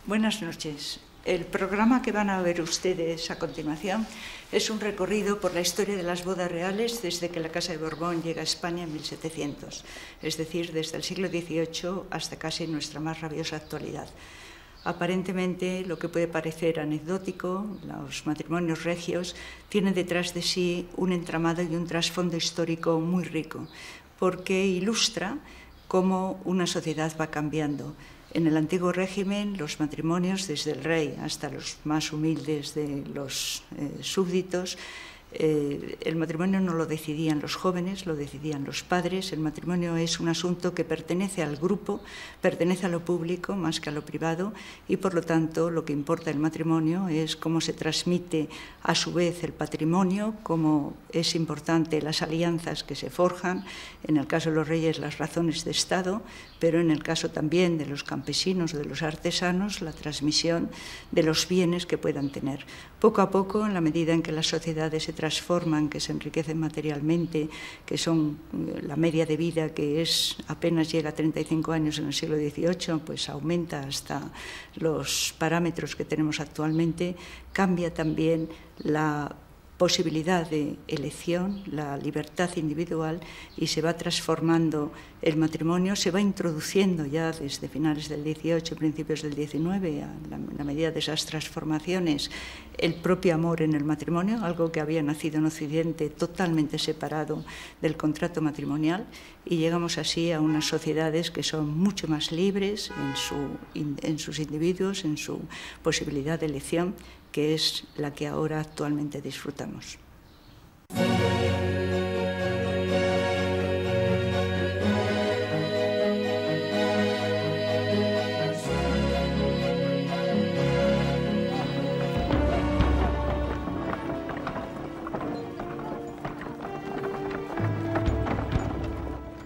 Buenas noches. El programa que van a ver ustedes a continuación es un recorrido por la historia de las bodas reales desde que la Casa de Borbón llega a España en 1700, es decir, desde el siglo XVIII hasta casi nuestra más rabiosa actualidad. Aparentemente, lo que puede parecer anecdótico, los matrimonios regios, tienen detrás de sí un entramado y un trasfondo histórico muy rico, porque ilustra cómo una sociedad va cambiando. En el antiguo régimen, los matrimonios, desde el rey hasta los más humildes de los súbditos, el matrimonio no lo decidían los jóvenes, lo decidían los padres. El matrimonio es un asunto que pertenece al grupo, pertenece a lo público más que a lo privado, y por lo tanto lo que importa el matrimonio es cómo se transmite a su vez el patrimonio, cómo es importante las alianzas que se forjan, en el caso de los reyes las razones de Estado, pero en el caso también de los campesinos o de los artesanos, la transmisión de los bienes que puedan tener. Poco a poco, en la medida en que las sociedades se transforman, que se enriquecen materialmente, que son la media de vida que es apenas llega a 35 años en el siglo XVIII, pues aumenta hasta los parámetros que tenemos actualmente, cambia también la posibilidad de elección, la libertad individual, y se va transformando el matrimonio, se va introduciendo ya desde finales del XVIII, principios del XIX, a la medida de esas transformaciones, el propio amor en el matrimonio, algo que había nacido en Occidente totalmente separado del contrato matrimonial, y llegamos así a unas sociedades que son mucho más libres en sus individuos, en su posibilidad de elección, que es la que ahora actualmente disfrutamos.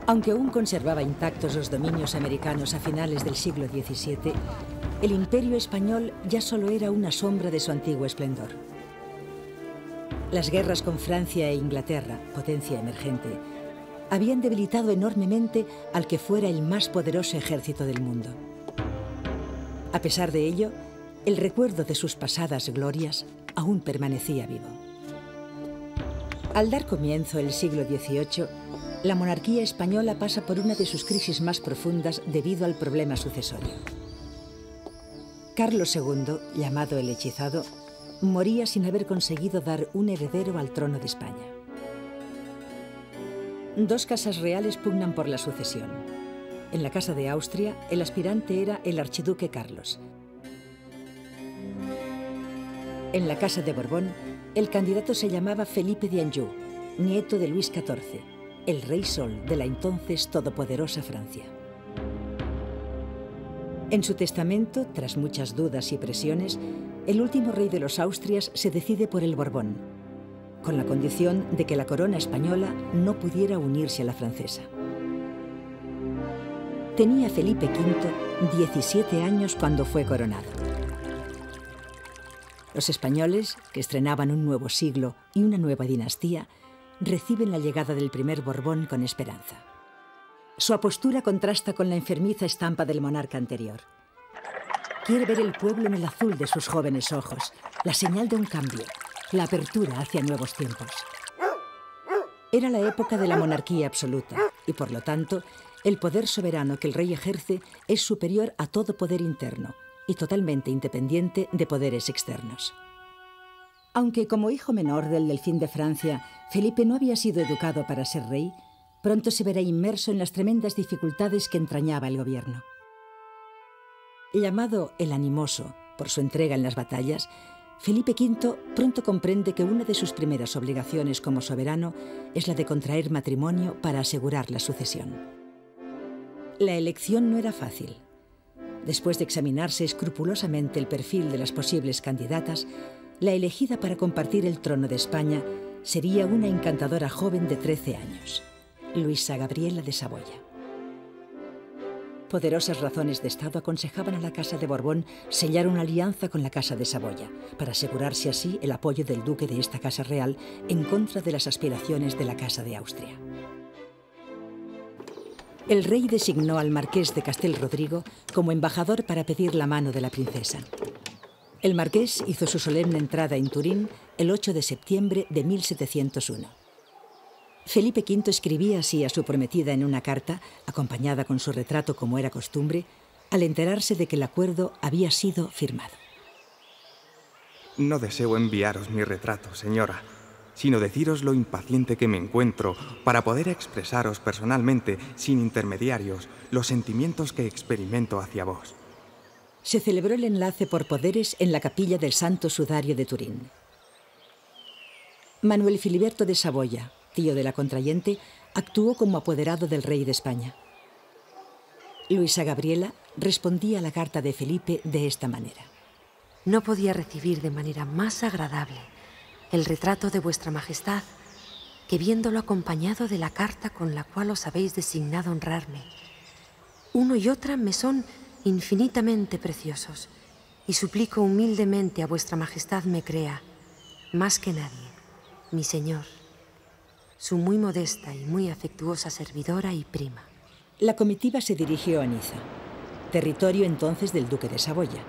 Aunque aún conservaba intactos los dominios americanos a finales del siglo XVII, el imperio español ya solo era una sombra de su antiguo esplendor. Las guerras con Francia e Inglaterra, potencia emergente, habían debilitado enormemente al que fuera el más poderoso ejército del mundo. A pesar de ello, el recuerdo de sus pasadas glorias aún permanecía vivo. Al dar comienzo el siglo XVIII, la monarquía española pasa por una de sus crisis más profundas debido al problema sucesorio. Carlos II, llamado el Hechizado, moría sin haber conseguido dar un heredero al trono de España. Dos casas reales pugnan por la sucesión. En la Casa de Austria, el aspirante era el archiduque Carlos. En la Casa de Borbón, el candidato se llamaba Felipe de Anjou, nieto de Luis XIV, el rey sol de la entonces todopoderosa Francia. En su testamento, tras muchas dudas y presiones, el último rey de los Austrias se decide por el Borbón, con la condición de que la corona española no pudiera unirse a la francesa. Tenía Felipe V 17 años cuando fue coronado. Los españoles, que estrenaban un nuevo siglo y una nueva dinastía, reciben la llegada del primer Borbón con esperanza. Su apostura contrasta con la enfermiza estampa del monarca anterior. Quiere ver el pueblo en el azul de sus jóvenes ojos, la señal de un cambio, la apertura hacia nuevos tiempos. Era la época de la monarquía absoluta y, por lo tanto, el poder soberano que el rey ejerce es superior a todo poder interno y totalmente independiente de poderes externos. Aunque como hijo menor del delfín de Francia, Felipe no había sido educado para ser rey, pronto se verá inmerso en las tremendas dificultades que entrañaba el gobierno. Llamado el Animoso por su entrega en las batallas, Felipe V pronto comprende que una de sus primeras obligaciones como soberano es la de contraer matrimonio para asegurar la sucesión. La elección no era fácil. Después de examinarse escrupulosamente el perfil de las posibles candidatas, la elegida para compartir el trono de España sería una encantadora joven de 13 años, Luisa Gabriela de Saboya. Poderosas razones de Estado aconsejaban a la Casa de Borbón sellar una alianza con la Casa de Saboya, para asegurarse así el apoyo del duque de esta casa real en contra de las aspiraciones de la Casa de Austria. el rey designó al marqués de Castelrodrigo como embajador para pedir la mano de la princesa. El marqués hizo su solemne entrada en Turín el 8 de septiembre de 1701. Felipe V escribía así a su prometida en una carta, acompañada con su retrato como era costumbre, al enterarse de que el acuerdo había sido firmado. No deseo enviaros mi retrato, señora, sino deciros lo impaciente que me encuentro para poder expresaros personalmente, sin intermediarios, los sentimientos que experimento hacia vos. Se celebró el enlace por poderes en la capilla del Santo Sudario de Turín. Manuel Filiberto de Saboya, tío de la contrayente, actuó como apoderado del rey de España. Luisa Gabriela respondía a la carta de Felipe de esta manera. No podía recibir de manera más agradable el retrato de vuestra majestad que viéndolo acompañado de la carta con la cual os habéis designado honrarme. Uno y otra me son infinitamente preciosos, y suplico humildemente a vuestra majestad me crea, más que nadie, mi señor, su muy modesta y muy afectuosa servidora y prima. La comitiva se dirigió a Niza, territorio entonces del duque de Saboya.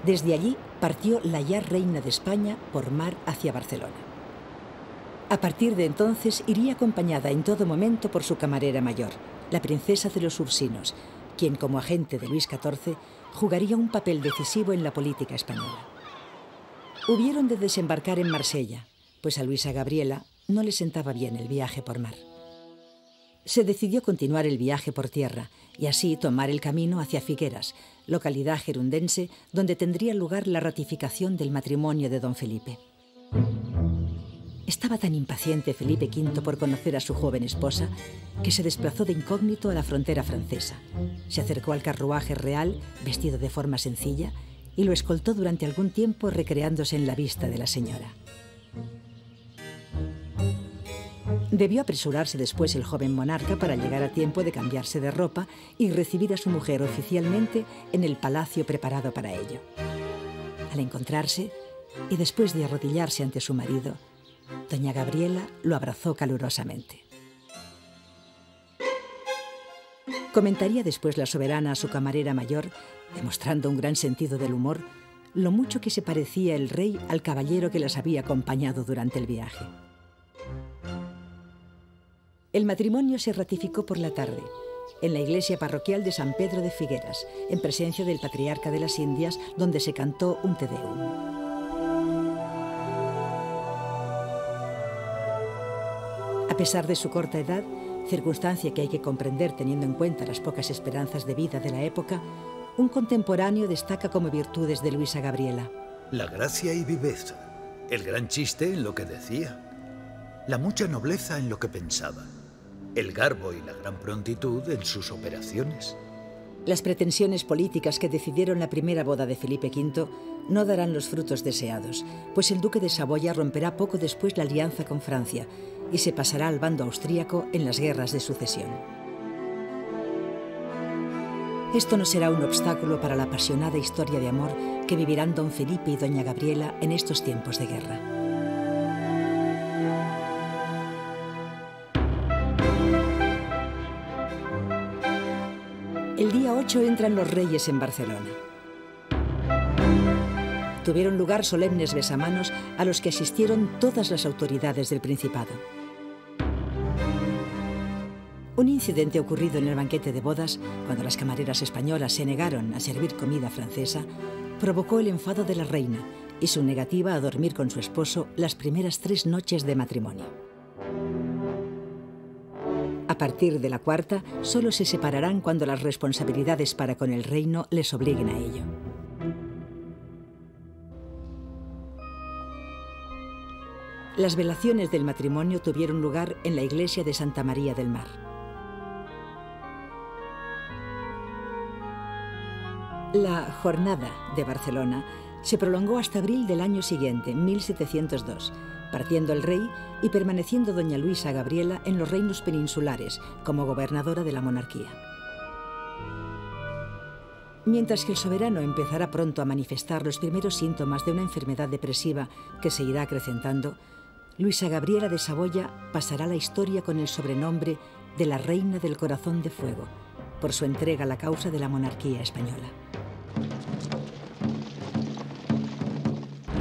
Desde allí partió la ya reina de España por mar hacia Barcelona. A partir de entonces iría acompañada en todo momento por su camarera mayor, la princesa de los Ursinos, quien como agente de Luis XIV jugaría un papel decisivo en la política española. Hubieron de desembarcar en Marsella, pues a Luisa Gabriela no le sentaba bien el viaje por mar. Se decidió continuar el viaje por tierra y así tomar el camino hacia Figueras, localidad gerundense donde tendría lugar la ratificación del matrimonio de don Felipe. Estaba tan impaciente Felipe V por conocer a su joven esposa que se desplazó de incógnito a la frontera francesa. Se acercó al carruaje real, vestido de forma sencilla, y lo escoltó durante algún tiempo recreándose en la vista de la señora. Debió apresurarse después el joven monarca para llegar a tiempo de cambiarse de ropa y recibir a su mujer oficialmente en el palacio preparado para ello. Al encontrarse, y después de arrodillarse ante su marido, doña Gabriela lo abrazó calurosamente. Comentaría después la soberana a su camarera mayor, demostrando un gran sentido del humor, lo mucho que se parecía el rey al caballero que las había acompañado durante el viaje. El matrimonio se ratificó por la tarde, en la iglesia parroquial de San Pedro de Figueras, en presencia del patriarca de las Indias, donde se cantó un Te Deum. A pesar de su corta edad, circunstancia que hay que comprender teniendo en cuenta las pocas esperanzas de vida de la época, un contemporáneo destaca como virtudes de Luisa Gabriela. La gracia y viveza, el gran chiste en lo que decía, la mucha nobleza en lo que pensaba, el garbo y la gran prontitud en sus operaciones. Las pretensiones políticas que decidieron la primera boda de Felipe V no darán los frutos deseados, pues el duque de Saboya romperá poco después la alianza con Francia y se pasará al bando austríaco en las guerras de sucesión. Esto no será un obstáculo para la apasionada historia de amor que vivirán don Felipe y doña Gabriela en estos tiempos de guerra. El día 8 entran los reyes en Barcelona. Tuvieron lugar solemnes besamanos a los que asistieron todas las autoridades del Principado. Un incidente ocurrido en el banquete de bodas, cuando las camareras españolas se negaron a servir comida francesa, provocó el enfado de la reina y su negativa a dormir con su esposo las primeras 3 noches de matrimonio. A partir de la 4ª, solo se separarán cuando las responsabilidades para con el reino les obliguen a ello. Las velaciones del matrimonio tuvieron lugar en la iglesia de Santa María del Mar. La jornada de Barcelona se prolongó hasta abril del año siguiente, 1702, partiendo el rey y permaneciendo doña Luisa Gabriela en los reinos peninsulares como gobernadora de la monarquía. Mientras que el soberano empezará pronto a manifestar los primeros síntomas de una enfermedad depresiva que se irá acrecentando, Luisa Gabriela de Saboya pasará a la historia con el sobrenombre de la Reina del Corazón de Fuego, por su entrega a la causa de la monarquía española.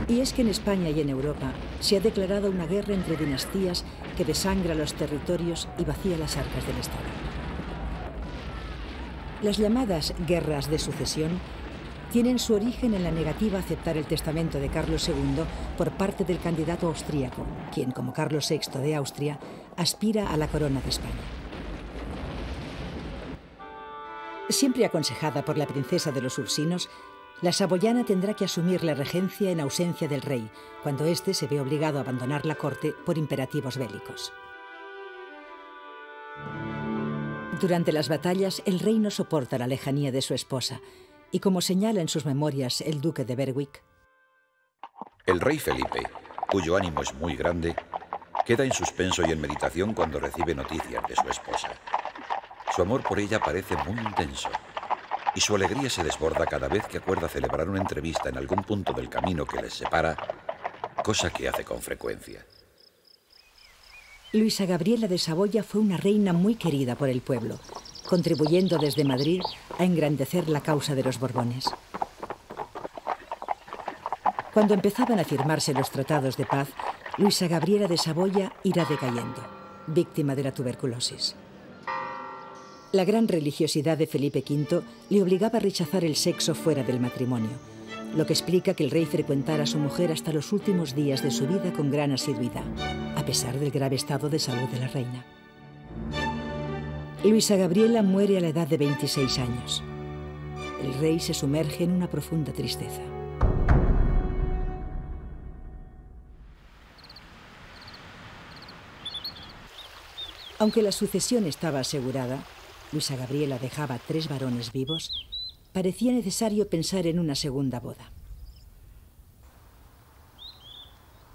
Y es que en España y en Europa se ha declarado una guerra entre dinastías que desangra los territorios y vacía las arcas del Estado. Las llamadas guerras de sucesión tienen su origen en la negativa a aceptar el testamento de Carlos II por parte del candidato austríaco, quien, como Carlos VI de Austria, aspira a la corona de España. Siempre aconsejada por la princesa de los Ursinos, la saboyana tendrá que asumir la regencia en ausencia del rey, cuando éste se ve obligado a abandonar la corte por imperativos bélicos. Durante las batallas, el rey no soporta la lejanía de su esposa, y como señala en sus memorias el duque de Berwick, el rey Felipe, cuyo ánimo es muy grande, queda en suspenso y en meditación cuando recibe noticias de su esposa. Su amor por ella parece muy intenso, y su alegría se desborda cada vez que acuerda celebrar una entrevista en algún punto del camino que les separa, cosa que hace con frecuencia. Luisa Gabriela de Saboya fue una reina muy querida por el pueblo, contribuyendo desde Madrid a engrandecer la causa de los Borbones. Cuando empezaban a firmarse los tratados de paz, Luisa Gabriela de Saboya irá decayendo, víctima de la tuberculosis. La gran religiosidad de Felipe V le obligaba a rechazar el sexo fuera del matrimonio, lo que explica que el rey frecuentara a su mujer hasta los últimos días de su vida con gran asiduidad, a pesar del grave estado de salud de la reina. Luisa Gabriela muere a la edad de 26 años. El rey se sumerge en una profunda tristeza. Aunque la sucesión estaba asegurada, Luisa Gabriela dejaba 3 varones vivos, parecía necesario pensar en una segunda boda.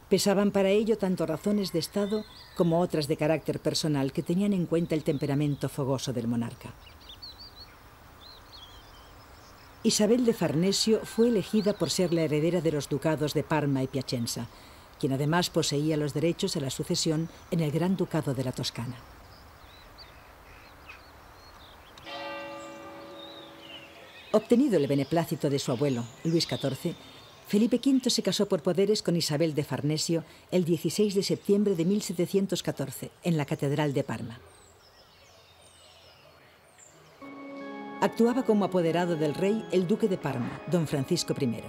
Pesaban para ello tanto razones de Estado como otras de carácter personal que tenían en cuenta el temperamento fogoso del monarca. Isabel de Farnesio fue elegida por ser la heredera de los ducados de Parma y Piacenza, quien además poseía los derechos a la sucesión en el Gran Ducado de la Toscana. Obtenido el beneplácito de su abuelo, Luis XIV, Felipe V se casó por poderes con Isabel de Farnesio el 16 de septiembre de 1714, en la Catedral de Parma. Actuaba como apoderado del rey el duque de Parma, don Francisco I.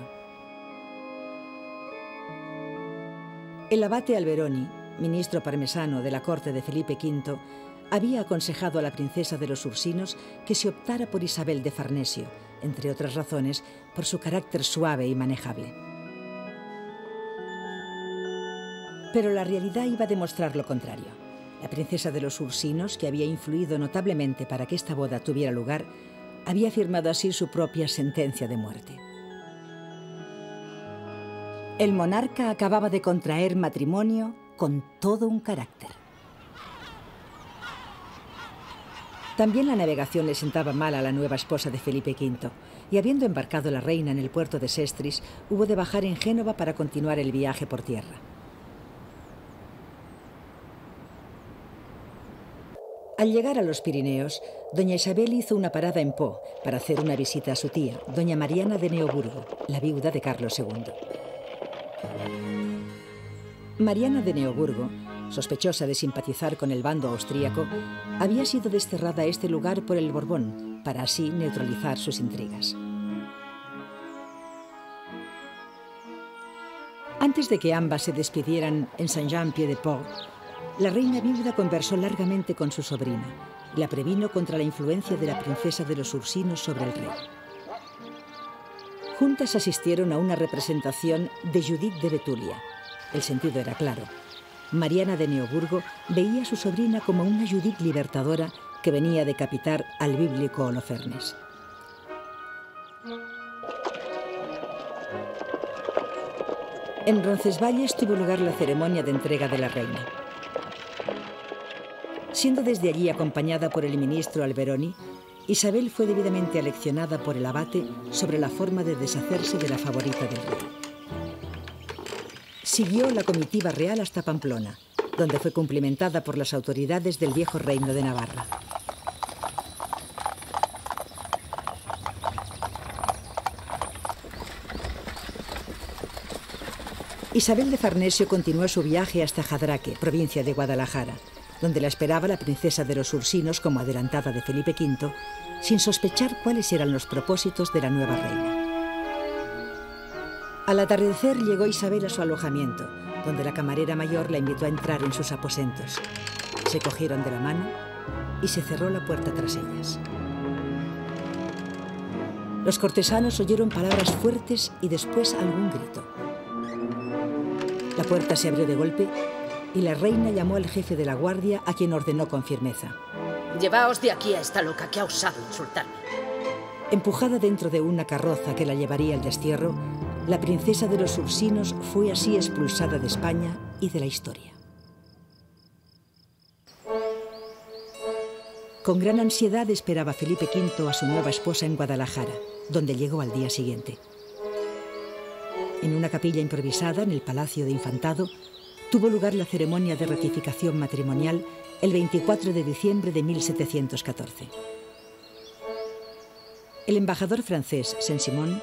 El abate Alberoni, ministro parmesano de la corte de Felipe V, había aconsejado a la princesa de los Ursinos que se optara por Isabel de Farnesio, entre otras razones, por su carácter suave y manejable. Pero la realidad iba a demostrar lo contrario. La princesa de los Ursinos, que había influido notablemente para que esta boda tuviera lugar, había firmado así su propia sentencia de muerte. El monarca acababa de contraer matrimonio con todo un carácter. También la navegación le sentaba mal a la nueva esposa de Felipe V, y habiendo embarcado la reina en el puerto de Sestris, hubo de bajar en Génova para continuar el viaje por tierra. Al llegar a los Pirineos, doña Isabel hizo una parada en Po para hacer una visita a su tía, doña Mariana de Neoburgo, la viuda de Carlos II. Mariana de Neoburgo, sospechosa de simpatizar con el bando austríaco, había sido desterrada a este lugar por el Borbón, para así neutralizar sus intrigas. Antes de que ambas se despidieran en Saint-Jean-Pied-de-Port, la reina viuda conversó largamente con su sobrina y la previno contra la influencia de la princesa de los Ursinos sobre el rey. Juntas asistieron a una representación de Judith de Betulia. El sentido era claro. Mariana de Neoburgo veía a su sobrina como una Judith libertadora que venía a decapitar al bíblico Holofernes. En Roncesvalles tuvo lugar la ceremonia de entrega de la reina. Siendo desde allí acompañada por el ministro Alberoni, Isabel fue debidamente aleccionada por el abate sobre la forma de deshacerse de la favorita del rey. Siguió la comitiva real hasta Pamplona, donde fue cumplimentada por las autoridades del viejo reino de Navarra. Isabel de Farnesio continuó su viaje hasta Jadraque, provincia de Guadalajara, donde la esperaba la princesa de los Ursinos como adelantada de Felipe V, sin sospechar cuáles eran los propósitos de la nueva reina. Al atardecer llegó Isabel a su alojamiento, donde la camarera mayor la invitó a entrar en sus aposentos. Se cogieron de la mano y se cerró la puerta tras ellas. Los cortesanos oyeron palabras fuertes y después algún grito. La puerta se abrió de golpe y la reina llamó al jefe de la guardia, a quien ordenó con firmeza: «Llevaos de aquí a esta loca que ha osado insultarme». Empujada dentro de una carroza que la llevaría al destierro, la princesa de los Ursinos fue así expulsada de España y de la historia. Con gran ansiedad esperaba Felipe V a su nueva esposa en Guadalajara, donde llegó al día siguiente. En una capilla improvisada en el Palacio de Infantado, tuvo lugar la ceremonia de ratificación matrimonial el 24 de diciembre de 1714. El embajador francés Saint-Simon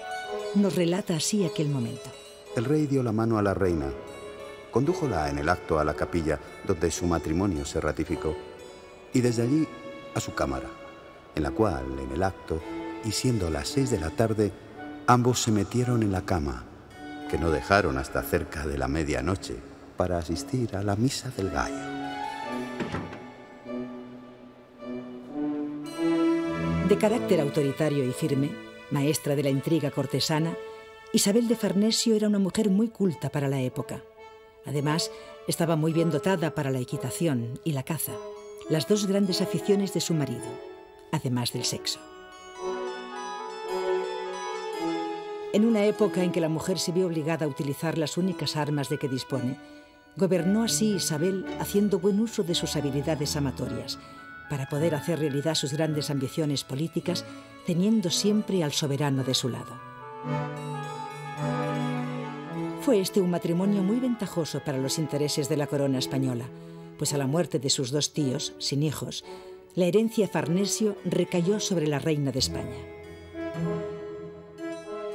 nos relata así aquel momento. El rey dio la mano a la reina, condújola en el acto a la capilla donde su matrimonio se ratificó y desde allí a su cámara, en la cual, en el acto, y siendo las 6 de la tarde, ambos se metieron en la cama, que no dejaron hasta cerca de la medianoche para asistir a la misa del gallo. De carácter autoritario y firme, maestra de la intriga cortesana, Isabel de Farnesio era una mujer muy culta para la época. Además, estaba muy bien dotada para la equitación y la caza, las dos grandes aficiones de su marido, además del sexo. En una época en que la mujer se vio obligada a utilizar las únicas armas de que dispone, gobernó así Isabel haciendo buen uso de sus habilidades amatorias, para poder hacer realidad sus grandes ambiciones políticas, teniendo siempre al soberano de su lado. Fue este un matrimonio muy ventajoso para los intereses de la corona española, pues a la muerte de sus dos tíos, sin hijos, la herencia Farnesio recayó sobre la reina de España.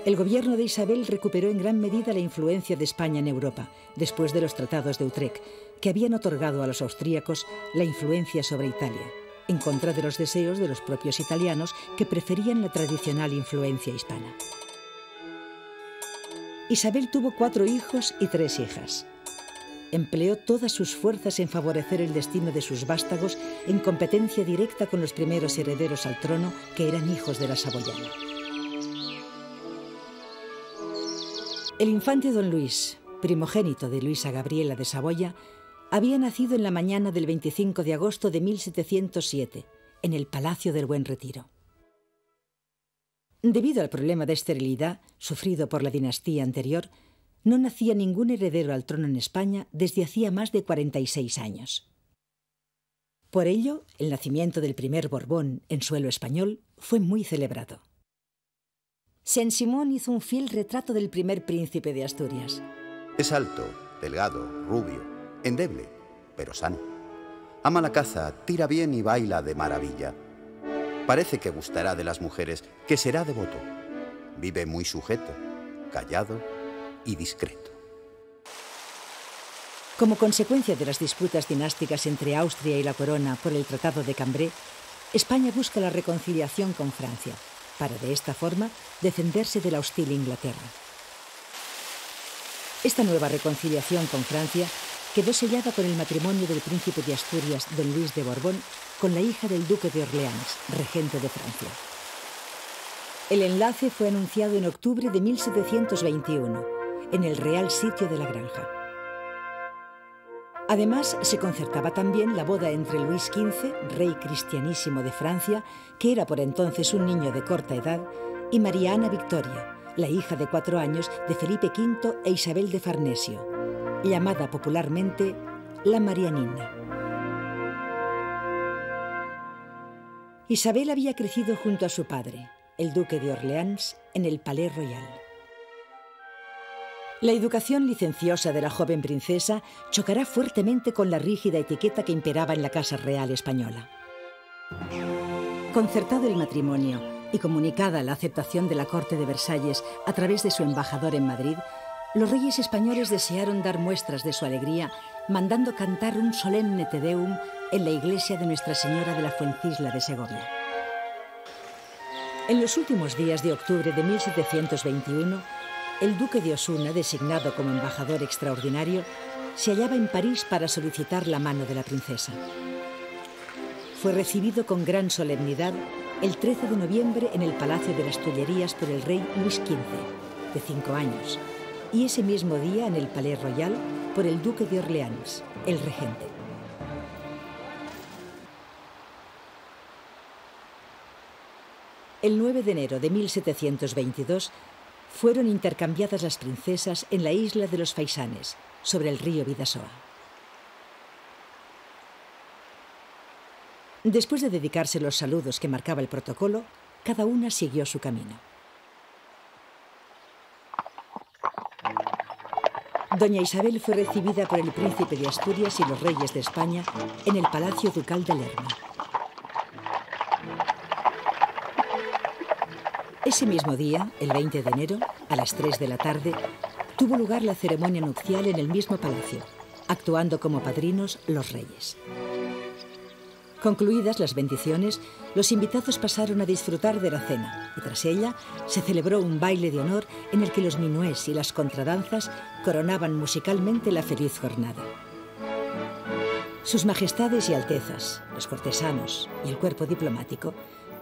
El gobierno de Isabel recuperó en gran medida la influencia de España en Europa, después de los tratados de Utrecht, que habían otorgado a los austríacos la influencia sobre Italia, en contra de los deseos de los propios italianos, que preferían la tradicional influencia hispana. Isabel tuvo 4 hijos y 3 hijas. Empleó todas sus fuerzas en favorecer el destino de sus vástagos en competencia directa con los primeros herederos al trono, que eran hijos de la Saboyana. El infante don Luis, primogénito de Luisa Gabriela de Saboya, había nacido en la mañana del 25 de agosto de 1707, en el Palacio del Buen Retiro. Debido al problema de esterilidad sufrido por la dinastía anterior, no nacía ningún heredero al trono en España desde hacía más de 46 años. Por ello, el nacimiento del primer Borbón en suelo español fue muy celebrado. Saint-Simon hizo un fiel retrato del primer príncipe de Asturias. Es alto, delgado, rubio, endeble, pero sano. Ama la caza, tira bien y baila de maravilla. Parece que gustará de las mujeres, que será devoto. Vive muy sujeto, callado y discreto. Como consecuencia de las disputas dinásticas entre Austria y la corona por el Tratado de Cambrai, España busca la reconciliación con Francia, para de esta forma defenderse de la hostil Inglaterra. Esta nueva reconciliación con Francia quedó sellada con el matrimonio del príncipe de Asturias, don Luis de Borbón, con la hija del duque de Orleans, regente de Francia. El enlace fue anunciado en octubre de 1721, en el Real Sitio de la Granja. Además, se concertaba también la boda entre Luis XV, rey cristianísimo de Francia, que era por entonces un niño de corta edad, y María Ana Victoria, la hija de 4 años de Felipe V e Isabel de Farnesio, llamada popularmente la Marianina. Isabel había crecido junto a su padre, el duque de Orleans, en el Palais Royal. La educación licenciosa de la joven princesa chocará fuertemente con la rígida etiqueta que imperaba en la Casa Real española. Concertado el matrimonio y comunicada la aceptación de la corte de Versalles a través de su embajador en Madrid, los reyes españoles desearon dar muestras de su alegría mandando cantar un solemne Te Deum en la iglesia de Nuestra Señora de la Fuencisla de Segovia. En los últimos días de octubre de 1721, el duque de Osuna, designado como embajador extraordinario, se hallaba en París para solicitar la mano de la princesa. Fue recibido con gran solemnidad el 13 de noviembre en el Palacio de las Tullerías por el rey Luis XV, de 5 años, y ese mismo día en el Palais Royal por el duque de Orleans, el regente. El 9 de enero de 1722 fueron intercambiadas las princesas en la isla de los Faisanes, sobre el río Bidasoa. Después de dedicarse los saludos que marcaba el protocolo, cada una siguió su camino. Doña Isabel fue recibida por el príncipe de Asturias y los reyes de España en el Palacio Ducal de Lerma. Ese mismo día, el 20 de enero, a las 3 de la tarde, tuvo lugar la ceremonia nupcial en el mismo palacio, actuando como padrinos los reyes. Concluidas las bendiciones, los invitados pasaron a disfrutar de la cena y tras ella se celebró un baile de honor en el que los minués y las contradanzas coronaban musicalmente la feliz jornada. Sus majestades y altezas, los cortesanos y el cuerpo diplomático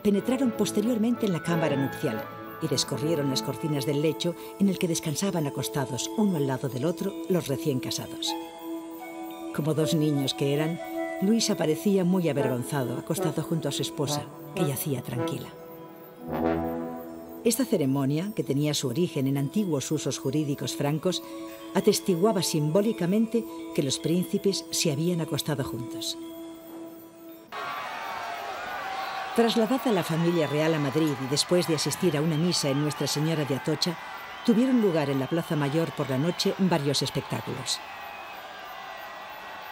penetraron posteriormente en la cámara nupcial y descorrieron las cortinas del lecho en el que descansaban acostados uno al lado del otro los recién casados. Como dos niños que eran, Luis aparecía muy avergonzado, acostado junto a su esposa, que yacía tranquila. Esta ceremonia, que tenía su origen en antiguos usos jurídicos francos, atestiguaba simbólicamente que los príncipes se habían acostado juntos. Trasladada la familia real a Madrid y después de asistir a una misa en Nuestra Señora de Atocha, tuvieron lugar en la Plaza Mayor por la noche varios espectáculos.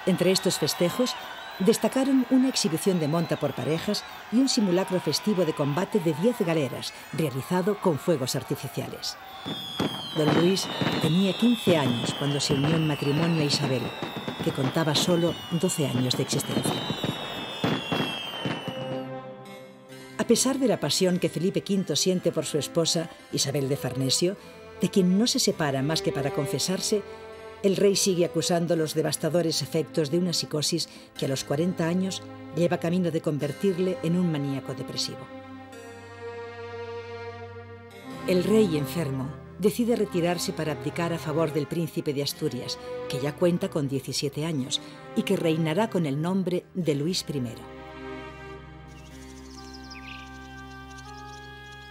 Entre estos festejos, destacaron una exhibición de monta por parejas y un simulacro festivo de combate de 10 galeras, realizado con fuegos artificiales. Don Luis tenía 15 años cuando se unió en matrimonio a Isabel, que contaba solo 12 años de existencia. A pesar de la pasión que Felipe V siente por su esposa, Isabel de Farnesio, de quien no se separa más que para confesarse, el rey sigue acusando los devastadores efectos de una psicosis que a los 40 años lleva camino de convertirle en un maníaco depresivo. El rey, enfermo, decide retirarse para abdicar a favor del príncipe de Asturias, que ya cuenta con 17 años y que reinará con el nombre de Luis I.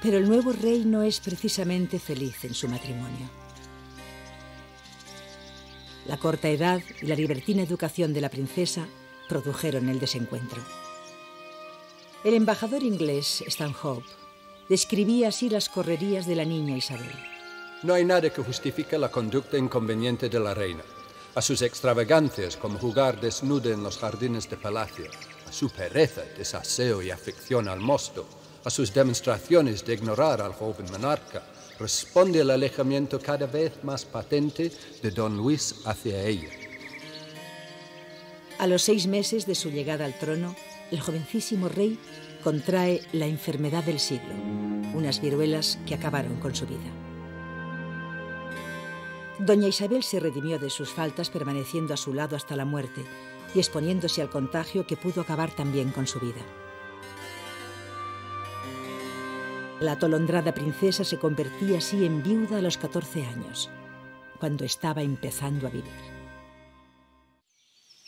Pero el nuevo rey no es precisamente feliz en su matrimonio. La corta edad y la libertina educación de la princesa produjeron el desencuentro. El embajador inglés, Stanhope, describía así las correrías de la niña Isabel. No hay nada que justifique la conducta inconveniente de la reina. A sus extravagancias como jugar desnuda en los jardines de palacio, a su pereza, desaseo y afección al mosto, a sus demostraciones de ignorar al joven monarca, responde el alejamiento cada vez más patente de don Luis hacia ella. A los 6 meses de su llegada al trono, el jovencísimo rey contrae la enfermedad del siglo, unas viruelas que acabaron con su vida. Doña Isabel se redimió de sus faltas permaneciendo a su lado hasta la muerte y exponiéndose al contagio que pudo acabar también con su vida. La atolondrada princesa se convertía así en viuda a los 14 años, cuando estaba empezando a vivir.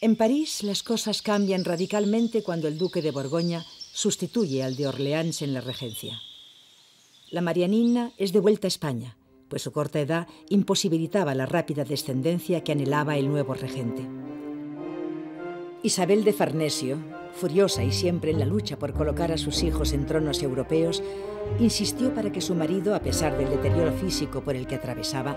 En París las cosas cambian radicalmente cuando el duque de Borgoña sustituye al de Orleans en la regencia. La Marianina es de vuelta a España, pues su corta edad imposibilitaba la rápida descendencia que anhelaba el nuevo regente. Isabel de Farnesio, furiosa y siempre en la lucha por colocar a sus hijos en tronos europeos, insistió para que su marido, a pesar del deterioro físico por el que atravesaba,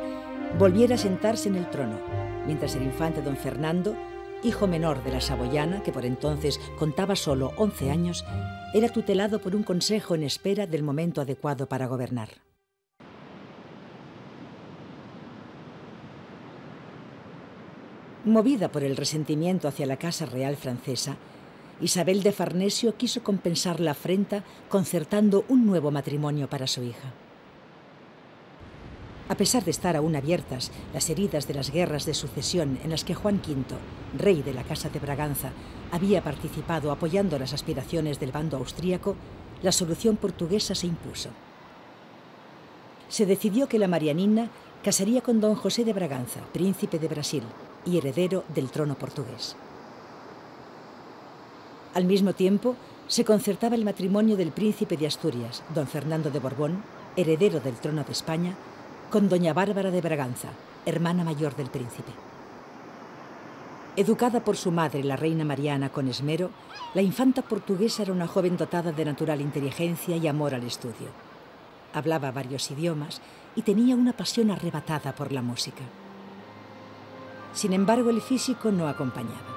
volviera a sentarse en el trono, mientras el infante don Fernando, hijo menor de la Saboyana, que por entonces contaba solo 11 años, era tutelado por un consejo en espera del momento adecuado para gobernar. Movida por el resentimiento hacia la Casa Real francesa, Isabel de Farnesio quiso compensar la afrenta concertando un nuevo matrimonio para su hija. A pesar de estar aún abiertas las heridas de las guerras de sucesión en las que Juan V, rey de la Casa de Braganza, había participado apoyando las aspiraciones del bando austríaco, la solución portuguesa se impuso. Se decidió que la Marianina casaría con don José de Braganza, príncipe de Brasil y heredero del trono portugués. Al mismo tiempo, se concertaba el matrimonio del príncipe de Asturias, don Fernando de Borbón, heredero del trono de España, con doña Bárbara de Braganza, hermana mayor del príncipe. Educada por su madre, la reina Mariana, con esmero, la infanta portuguesa era una joven dotada de natural inteligencia y amor al estudio. Hablaba varios idiomas y tenía una pasión arrebatada por la música. Sin embargo, el físico no acompañaba.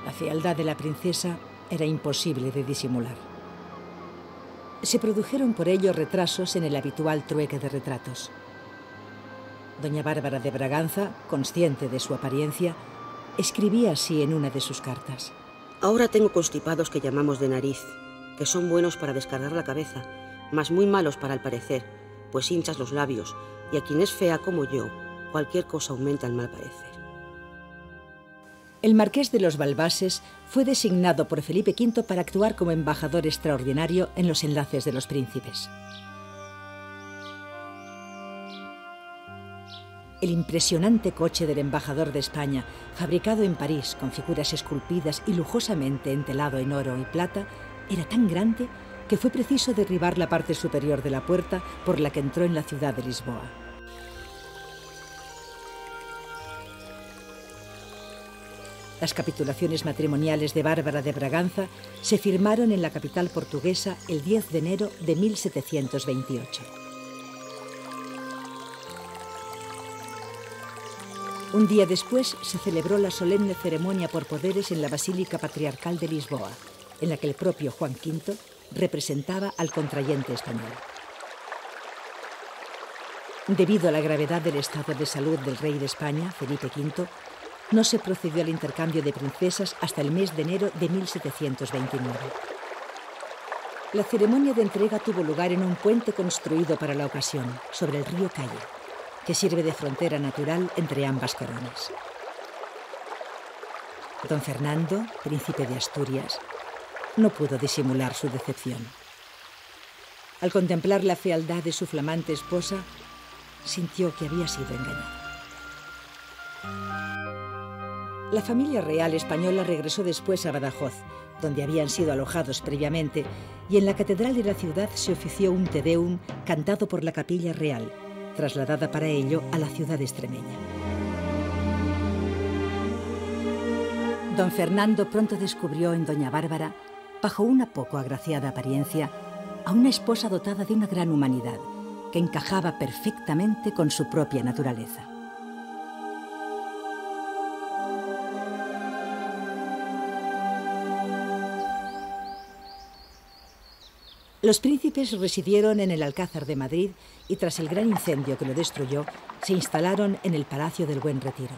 La fealdad de la princesa era imposible de disimular. Se produjeron por ello retrasos en el habitual trueque de retratos. Doña Bárbara de Braganza, consciente de su apariencia, escribía así en una de sus cartas. Ahora tengo constipados que llamamos de nariz, que son buenos para descargar la cabeza, mas muy malos para el parecer, pues hinchas los labios, y a quien es fea como yo, cualquier cosa aumenta el mal parecer. El marqués de los Balbases fue designado por Felipe V para actuar como embajador extraordinario en los enlaces de los príncipes. El impresionante coche del embajador de España, fabricado en París con figuras esculpidas y lujosamente entelado en oro y plata, era tan grande que fue preciso derribar la parte superior de la puerta por la que entró en la ciudad de Lisboa. Las capitulaciones matrimoniales de Bárbara de Braganza se firmaron en la capital portuguesa el 10 de enero de 1728. Un día después se celebró la solemne ceremonia por poderes en la Basílica Patriarcal de Lisboa, en la que el propio Juan V representaba al contrayente español. Debido a la gravedad del estado de salud del rey de España, Felipe V, no se procedió al intercambio de princesas hasta el mes de enero de 1729. La ceremonia de entrega tuvo lugar en un puente construido para la ocasión, sobre el río Calle, que sirve de frontera natural entre ambas coronas. Don Fernando, príncipe de Asturias, no pudo disimular su decepción. Al contemplar la fealdad de su flamante esposa, sintió que había sido engañado. La familia real española regresó después a Badajoz, donde habían sido alojados previamente, y en la catedral de la ciudad se ofició un Te Deum cantado por la Capilla Real, trasladada para ello a la ciudad extremeña. Don Fernando pronto descubrió en doña Bárbara, bajo una poco agraciada apariencia, a una esposa dotada de una gran humanidad, que encajaba perfectamente con su propia naturaleza. Los príncipes residieron en el Alcázar de Madrid y tras el gran incendio que lo destruyó, se instalaron en el Palacio del Buen Retiro.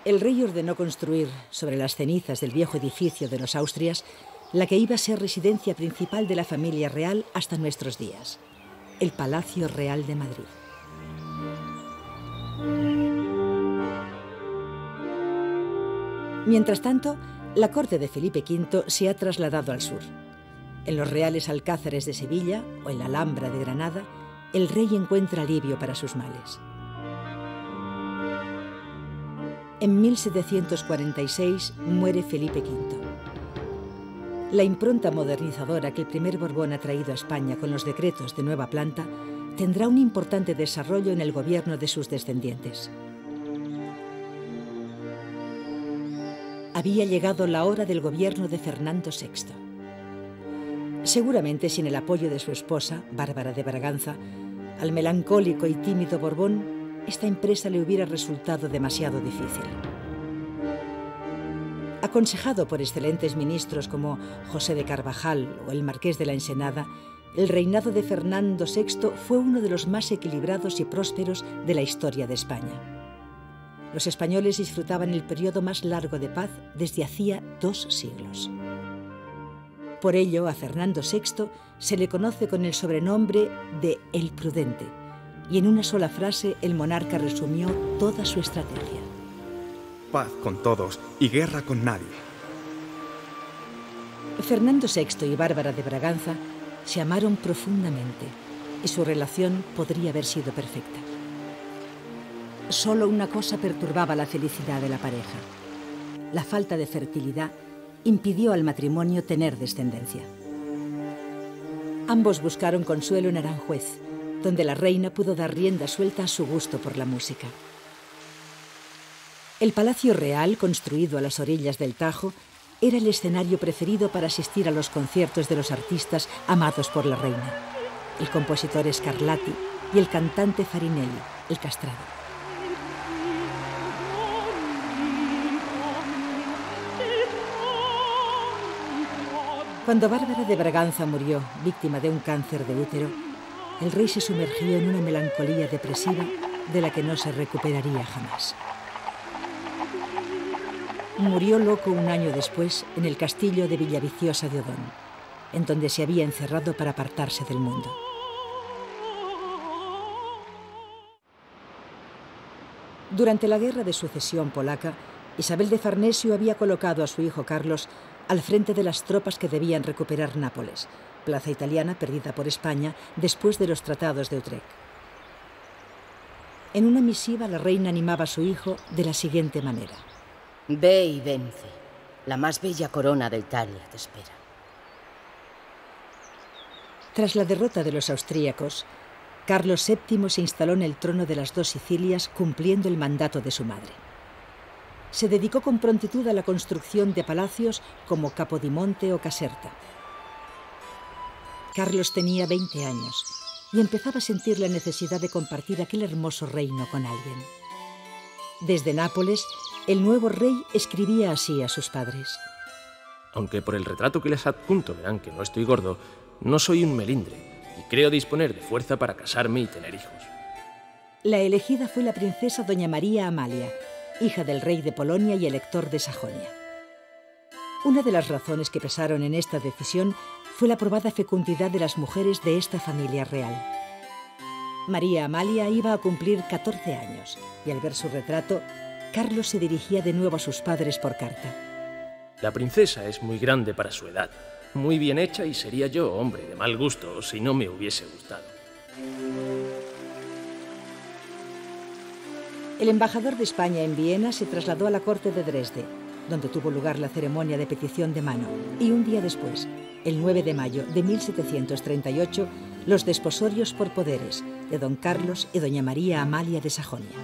El rey ordenó construir, sobre las cenizas del viejo edificio de los Austrias, la que iba a ser residencia principal de la familia real hasta nuestros días, el Palacio Real de Madrid. Mientras tanto, la corte de Felipe V se ha trasladado al sur. En los reales alcázares de Sevilla o en la Alhambra de Granada, el rey encuentra alivio para sus males. En 1746 muere Felipe V. La impronta modernizadora que el primer Borbón ha traído a España con los decretos de nueva planta tendrá un importante desarrollo en el gobierno de sus descendientes. Había llegado la hora del gobierno de Fernando VI. Seguramente sin el apoyo de su esposa, Bárbara de Braganza, al melancólico y tímido Borbón, esta empresa le hubiera resultado demasiado difícil. Aconsejado por excelentes ministros como José de Carvajal o el Marqués de la Ensenada, el reinado de Fernando VI fue uno de los más equilibrados y prósperos de la historia de España. Los españoles disfrutaban el periodo más largo de paz desde hacía 2 siglos. Por ello, a Fernando VI se le conoce con el sobrenombre de El Prudente, y en una sola frase el monarca resumió toda su estrategia. Paz con todos y guerra con nadie. Fernando VI y Bárbara de Braganza se amaron profundamente y su relación podría haber sido perfecta. Solo una cosa perturbaba la felicidad de la pareja. La falta de fertilidad impidió al matrimonio tener descendencia. Ambos buscaron consuelo en Aranjuez, donde la reina pudo dar rienda suelta a su gusto por la música. El Palacio Real, construido a las orillas del Tajo, era el escenario preferido para asistir a los conciertos de los artistas amados por la reina, el compositor Scarlatti y el cantante Farinelli, el castrado. Cuando Bárbara de Braganza murió, víctima de un cáncer de útero, el rey se sumergió en una melancolía depresiva de la que no se recuperaría jamás. Murió loco un año después en el castillo de Villaviciosa de Odón, en donde se había encerrado para apartarse del mundo. Durante la Guerra de Sucesión polaca, Isabel de Farnesio había colocado a su hijo Carlos al frente de las tropas que debían recuperar Nápoles, plaza italiana perdida por España después de los tratados de Utrecht. En una misiva, la reina animaba a su hijo de la siguiente manera. Ve y vence. La más bella corona de Italia te espera. Tras la derrota de los austríacos, Carlos VII se instaló en el trono de las 2 Sicilias cumpliendo el mandato de su madre. Se dedicó con prontitud a la construcción de palacios como Capodimonte o Caserta. Carlos tenía 20 años y empezaba a sentir la necesidad de compartir aquel hermoso reino con alguien. Desde Nápoles, el nuevo rey escribía así a sus padres. Aunque por el retrato que les adjunto verán que no estoy gordo, no soy un melindre y creo disponer de fuerza para casarme y tener hijos. La elegida fue la princesa doña María Amalia, hija del rey de Polonia y elector de Sajonia. Una de las razones que pesaron en esta decisión fue la probada fecundidad de las mujeres de esta familia real. María Amalia iba a cumplir 14 años y al ver su retrato, Carlos se dirigía de nuevo a sus padres por carta. La princesa es muy grande para su edad, muy bien hecha y sería yo hombre de mal gusto si no me hubiese gustado. El embajador de España en Viena se trasladó a la corte de Dresde, donde tuvo lugar la ceremonia de petición de mano, y un día después, el 9 de mayo de 1738, los desposorios por poderes de don Carlos y doña María Amalia de Sajonia.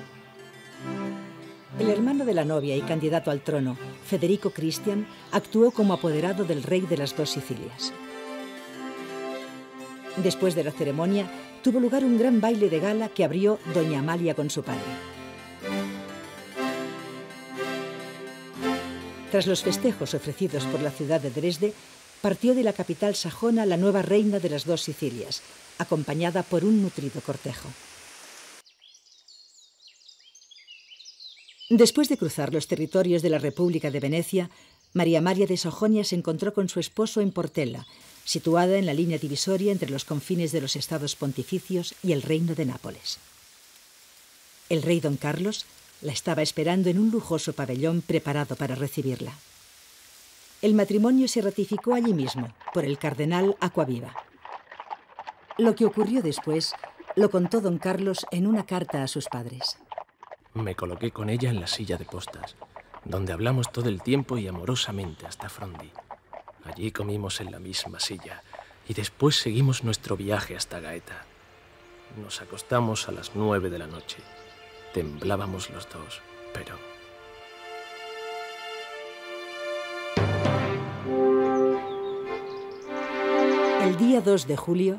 El hermano de la novia y candidato al trono, Federico Cristian, actuó como apoderado del rey de las 2 Sicilias. Después de la ceremonia, tuvo lugar un gran baile de gala que abrió doña Amalia con su padre. Tras los festejos ofrecidos por la ciudad de Dresde, partió de la capital sajona la nueva reina de las 2 Sicilias, acompañada por un nutrido cortejo. Después de cruzar los territorios de la República de Venecia, María Amalia de Sajonia se encontró con su esposo en Portella, situada en la línea divisoria entre los confines de los estados pontificios y el reino de Nápoles. El rey don Carlos la estaba esperando en un lujoso pabellón preparado para recibirla. El matrimonio se ratificó allí mismo, por el cardenal Acquaviva. Lo que ocurrió después lo contó don Carlos en una carta a sus padres. Me coloqué con ella en la silla de postas, donde hablamos todo el tiempo y amorosamente hasta Frondi. Allí comimos en la misma silla y después seguimos nuestro viaje hasta Gaeta. Nos acostamos a las 9 de la noche. Temblábamos los dos, pero... El día 2 de julio,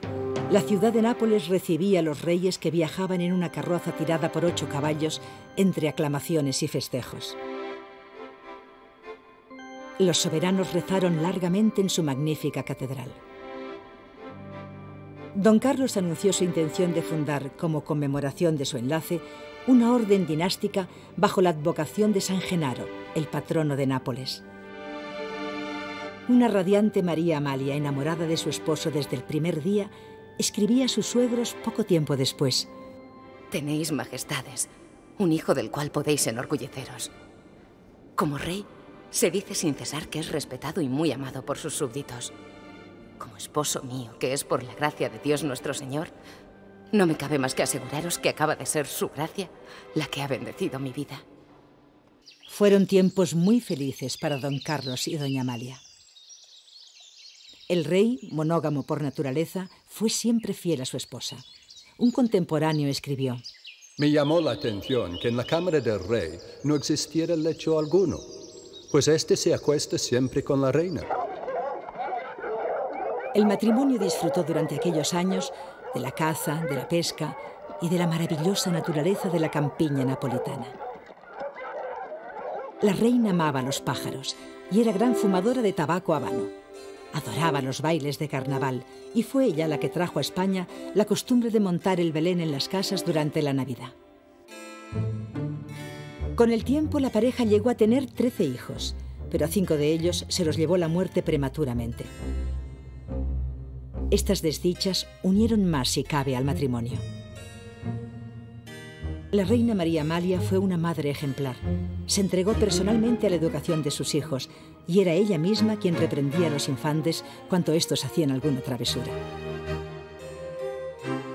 la ciudad de Nápoles recibía a los reyes que viajaban en una carroza tirada por 8 caballos entre aclamaciones y festejos. Los soberanos rezaron largamente en su magnífica catedral. Don Carlos anunció su intención de fundar, como conmemoración de su enlace, una orden dinástica bajo la advocación de San Genaro, el patrono de Nápoles. Una radiante María Amalia, enamorada de su esposo desde el primer día, escribía a sus suegros poco tiempo después: Tenéis, majestades, un hijo del cual podéis enorgulleceros. Como rey, se dice sin cesar que es respetado y muy amado por sus súbditos. Como esposo mío, que es por la gracia de Dios nuestro Señor, no me cabe más que aseguraros que acaba de ser su gracia la que ha bendecido mi vida. Fueron tiempos muy felices para don Carlos y doña Amalia. El rey, monógamo por naturaleza, fue siempre fiel a su esposa. Un contemporáneo escribió: Me llamó la atención que en la cámara del rey no existiera lecho alguno, pues éste se acuesta siempre con la reina. El matrimonio disfrutó durante aquellos años de la caza, de la pesca y de la maravillosa naturaleza de la campiña napolitana. La reina amaba a los pájaros y era gran fumadora de tabaco habano. Adoraba los bailes de carnaval y fue ella la que trajo a España la costumbre de montar el Belén en las casas durante la Navidad. Con el tiempo la pareja llegó a tener 13 hijos, pero a 5 de ellos se los llevó la muerte prematuramente. Estas desdichas unieron más, si cabe, al matrimonio. La reina María Amalia fue una madre ejemplar. Se entregó personalmente a la educación de sus hijos y era ella misma quien reprendía a los infantes cuando estos hacían alguna travesura.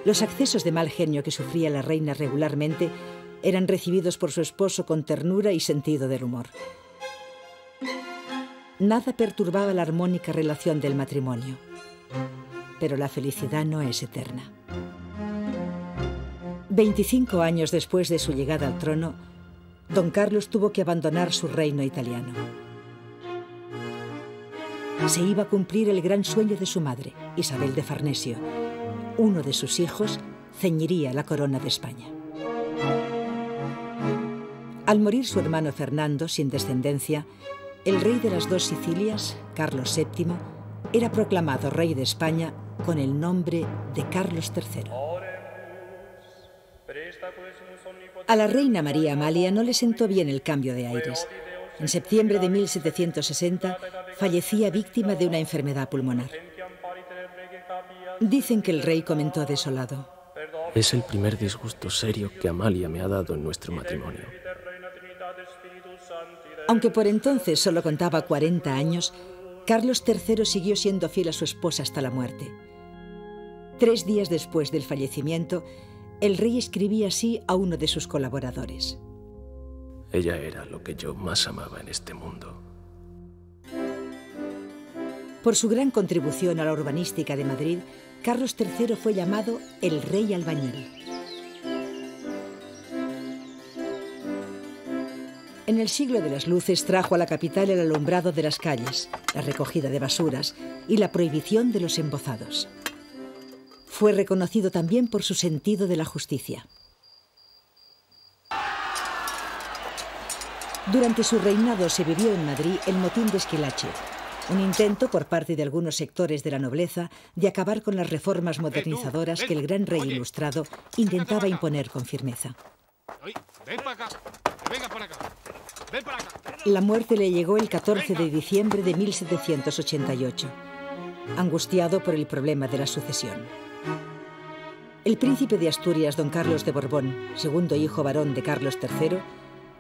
Los accesos de mal genio que sufría la reina regularmente eran recibidos por su esposo con ternura y sentido del humor. Nada perturbaba la armónica relación del matrimonio. Pero la felicidad no es eterna. 25 años después de su llegada al trono, don Carlos tuvo que abandonar su reino italiano. Se iba a cumplir el gran sueño de su madre, Isabel de Farnesio. Uno de sus hijos ceñiría la corona de España. Al morir su hermano Fernando, sin descendencia, el rey de las dos Sicilias, Carlos VII, era proclamado rey de España con el nombre de Carlos III. A la reina María Amalia no le sentó bien el cambio de aires. En septiembre de 1760 fallecía víctima de una enfermedad pulmonar. Dicen que el rey comentó desolado: Es el primer disgusto serio que Amalia me ha dado en nuestro matrimonio. Aunque por entonces solo contaba 40 años, Carlos III siguió siendo fiel a su esposa hasta la muerte. 3 días después del fallecimiento, el rey escribía así a uno de sus colaboradores: Ella era lo que yo más amaba en este mundo. Por su gran contribución a la urbanística de Madrid, Carlos III fue llamado el Rey Albañil. En el siglo de las luces trajo a la capital el alumbrado de las calles, la recogida de basuras y la prohibición de los embozados. Fue reconocido también por su sentido de la justicia. Durante su reinado se vivió en Madrid el motín de Esquilache, un intento por parte de algunos sectores de la nobleza de acabar con las reformas modernizadoras que el gran rey ilustrado intentaba imponer con firmeza. La muerte le llegó el 14 de diciembre de 1788, angustiado por el problema de la sucesión. El príncipe de Asturias, don Carlos de Borbón, segundo hijo varón de Carlos III,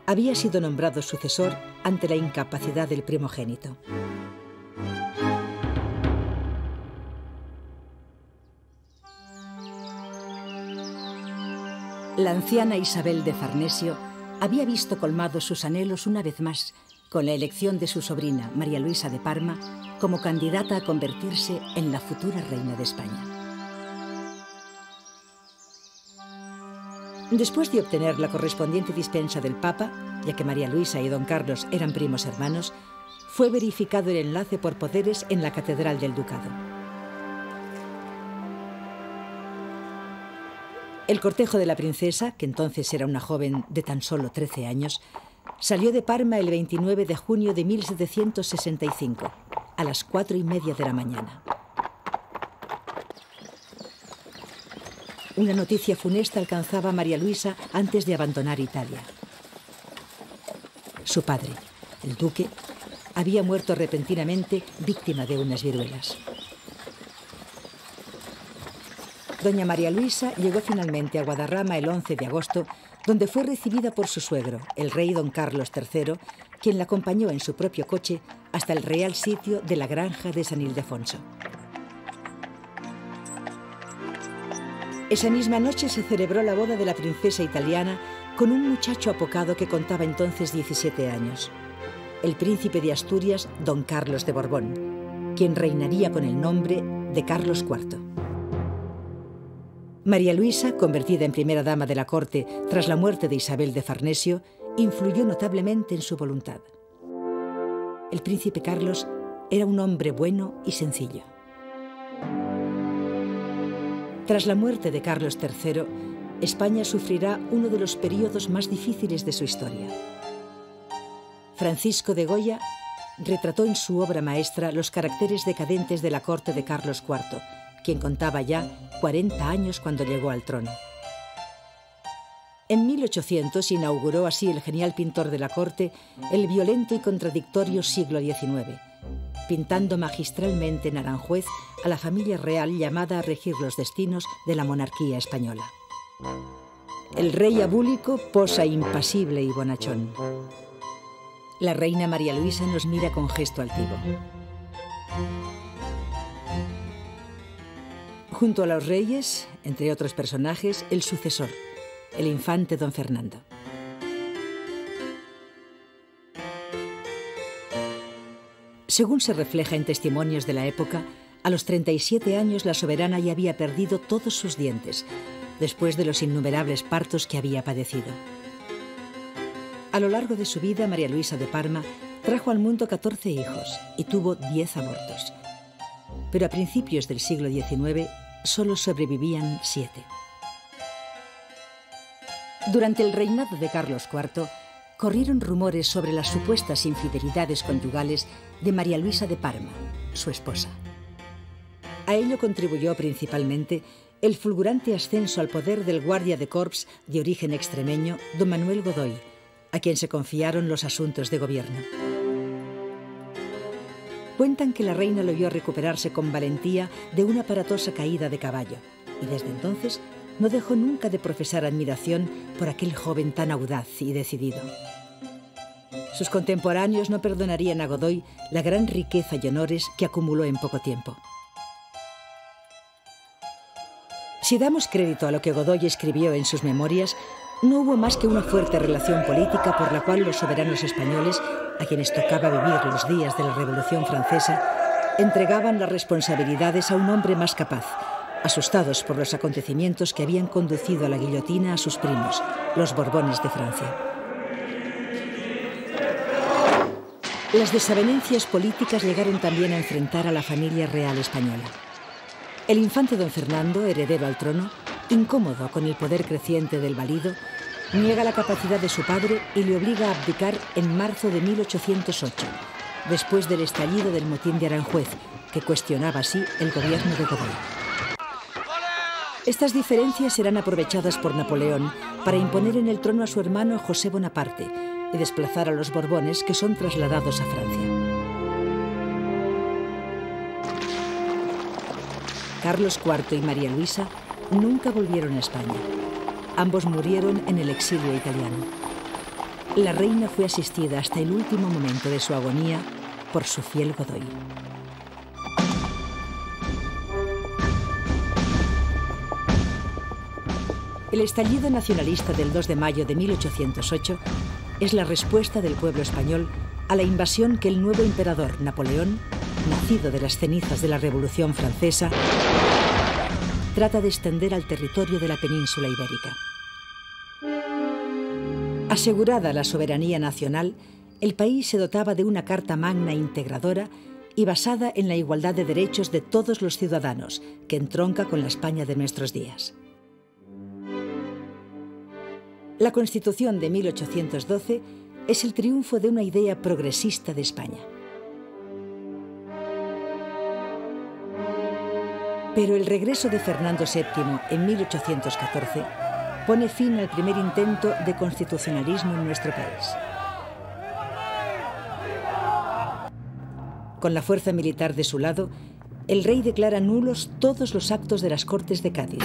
había sido nombrado sucesor ante la incapacidad del primogénito. La anciana Isabel de Farnesio había visto colmados sus anhelos una vez más con la elección de su sobrina, María Luisa de Parma, como candidata a convertirse en la futura reina de España. Después de obtener la correspondiente dispensa del Papa, ya que María Luisa y don Carlos eran primos hermanos, fue verificado el enlace por poderes en la Catedral del Ducado. El cortejo de la princesa, que entonces era una joven de tan solo 13 años, salió de Parma el 29 de junio de 1765, a las 4:30 de la mañana. una noticia funesta alcanzaba a María Luisa antes de abandonar Italia. Su padre, el duque, había muerto repentinamente víctima de unas viruelas. Doña María Luisa llegó finalmente a Guadarrama el 11 de agosto, donde fue recibida por su suegro, el rey don Carlos III, quien la acompañó en su propio coche hasta el real sitio de la granja de San Ildefonso. Esa misma noche se celebró la boda de la princesa italiana con un muchacho apocado que contaba entonces 17 años, el príncipe de Asturias, don Carlos de Borbón, quien reinaría con el nombre de Carlos IV. María Luisa, convertida en primera dama de la corte tras la muerte de Isabel de Farnesio, influyó notablemente en su voluntad. El príncipe Carlos era un hombre bueno y sencillo. Tras la muerte de Carlos III, España sufrirá uno de los períodos más difíciles de su historia. Francisco de Goya retrató en su obra maestra los caracteres decadentes de la corte de Carlos IV, quien contaba ya 40 años cuando llegó al trono. En 1800 inauguró así el genial pintor de la corte el violento y contradictorio siglo XIX, pintando magistralmente en Aranjuez a la familia real llamada a regir los destinos de la monarquía española. El rey abúlico posa impasible y bonachón. La reina María Luisa nos mira con gesto altivo. Junto a los reyes, entre otros personajes, el sucesor, el infante don Fernando. Según se refleja en testimonios de la época, a los 37 años la soberana ya había perdido todos sus dientes, después de los innumerables partos que había padecido. A lo largo de su vida, María Luisa de Parma trajo al mundo 14 hijos y tuvo 10 abortos. Pero a principios del siglo XIX solo sobrevivían 7. Durante el reinado de Carlos IV, corrieron rumores sobre las supuestas infidelidades conyugales de María Luisa de Parma, su esposa. A ello contribuyó principalmente el fulgurante ascenso al poder del guardia de corps de origen extremeño, don Manuel Godoy, a quien se confiaron los asuntos de gobierno. Cuentan que la reina lo vio recuperarse con valentía de una aparatosa caída de caballo, y desde entonces no dejó nunca de profesar admiración por aquel joven tan audaz y decidido. Sus contemporáneos no perdonarían a Godoy la gran riqueza y honores que acumuló en poco tiempo. Si damos crédito a lo que Godoy escribió en sus memorias, no hubo más que una fuerte relación política por la cual los soberanos españoles, a quienes tocaba vivir los días de la Revolución Francesa, entregaban las responsabilidades a un hombre más capaz, asustados por los acontecimientos que habían conducido a la guillotina a sus primos, los Borbones de Francia. Las desavenencias políticas llegaron también a enfrentar a la familia real española. El infante don Fernando, heredero al trono, incómodo con el poder creciente del valido, niega la capacidad de su padre y le obliga a abdicar en marzo de 1808, después del estallido del motín de Aranjuez, que cuestionaba así el gobierno de Godoy. Estas diferencias serán aprovechadas por Napoleón para imponer en el trono a su hermano José Bonaparte y desplazar a los Borbones, que son trasladados a Francia. Carlos IV y María Luisa nunca volvieron a España. Ambos murieron en el exilio italiano. La reina fue asistida hasta el último momento de su agonía por su fiel Godoy. El estallido nacionalista del 2 de mayo de 1808 es la respuesta del pueblo español a la invasión que el nuevo emperador Napoleón, nacido de las cenizas de la Revolución Francesa, trata de extender al territorio de la península ibérica. Asegurada la soberanía nacional, el país se dotaba de una Carta Magna integradora y basada en la igualdad de derechos de todos los ciudadanos, que entronca con la España de nuestros días. La Constitución de 1812 es el triunfo de una idea progresista de España. Pero el regreso de Fernando VII en 1814 pone fin al primer intento de constitucionalismo en nuestro país. Con la fuerza militar de su lado, el rey declara nulos todos los actos de las Cortes de Cádiz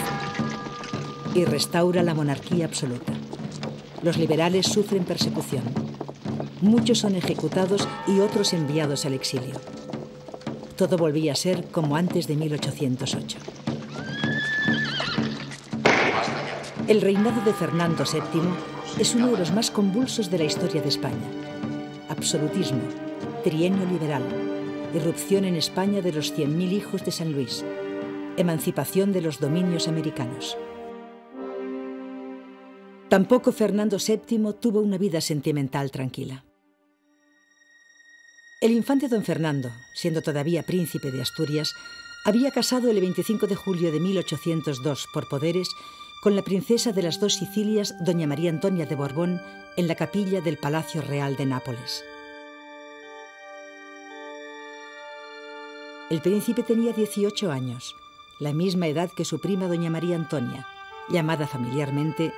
y restaura la monarquía absoluta. Los liberales sufren persecución. Muchos son ejecutados y otros enviados al exilio. Todo volvía a ser como antes de 1808. El reinado de Fernando VII es uno de los más convulsos de la historia de España. Absolutismo, trienio liberal, irrupción en España de los 100.000 hijos de San Luis, emancipación de los dominios americanos. Tampoco Fernando VII tuvo una vida sentimental tranquila. El infante don Fernando, siendo todavía príncipe de Asturias, había casado el 25 de julio de 1802 por poderes con la princesa de las dos Sicilias, doña María Antonia de Borbón, en la capilla del Palacio Real de Nápoles. El príncipe tenía 18 años, la misma edad que su prima doña María Antonia, llamada familiarmente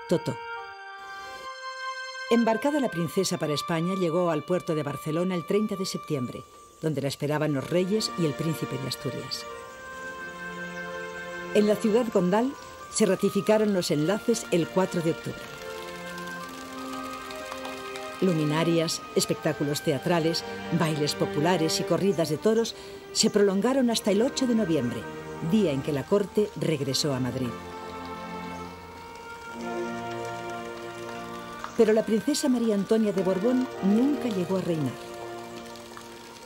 Totó. Embarcada la princesa para España, llegó al puerto de Barcelona el 30 de septiembre, donde la esperaban los reyes y el príncipe de Asturias. En la ciudad condal se ratificaron los enlaces el 4 de octubre. Luminarias, espectáculos teatrales, bailes populares y corridas de toros se prolongaron hasta el 8 de noviembre, día en que la corte regresó a Madrid. Pero la princesa María Antonia de Borbón nunca llegó a reinar.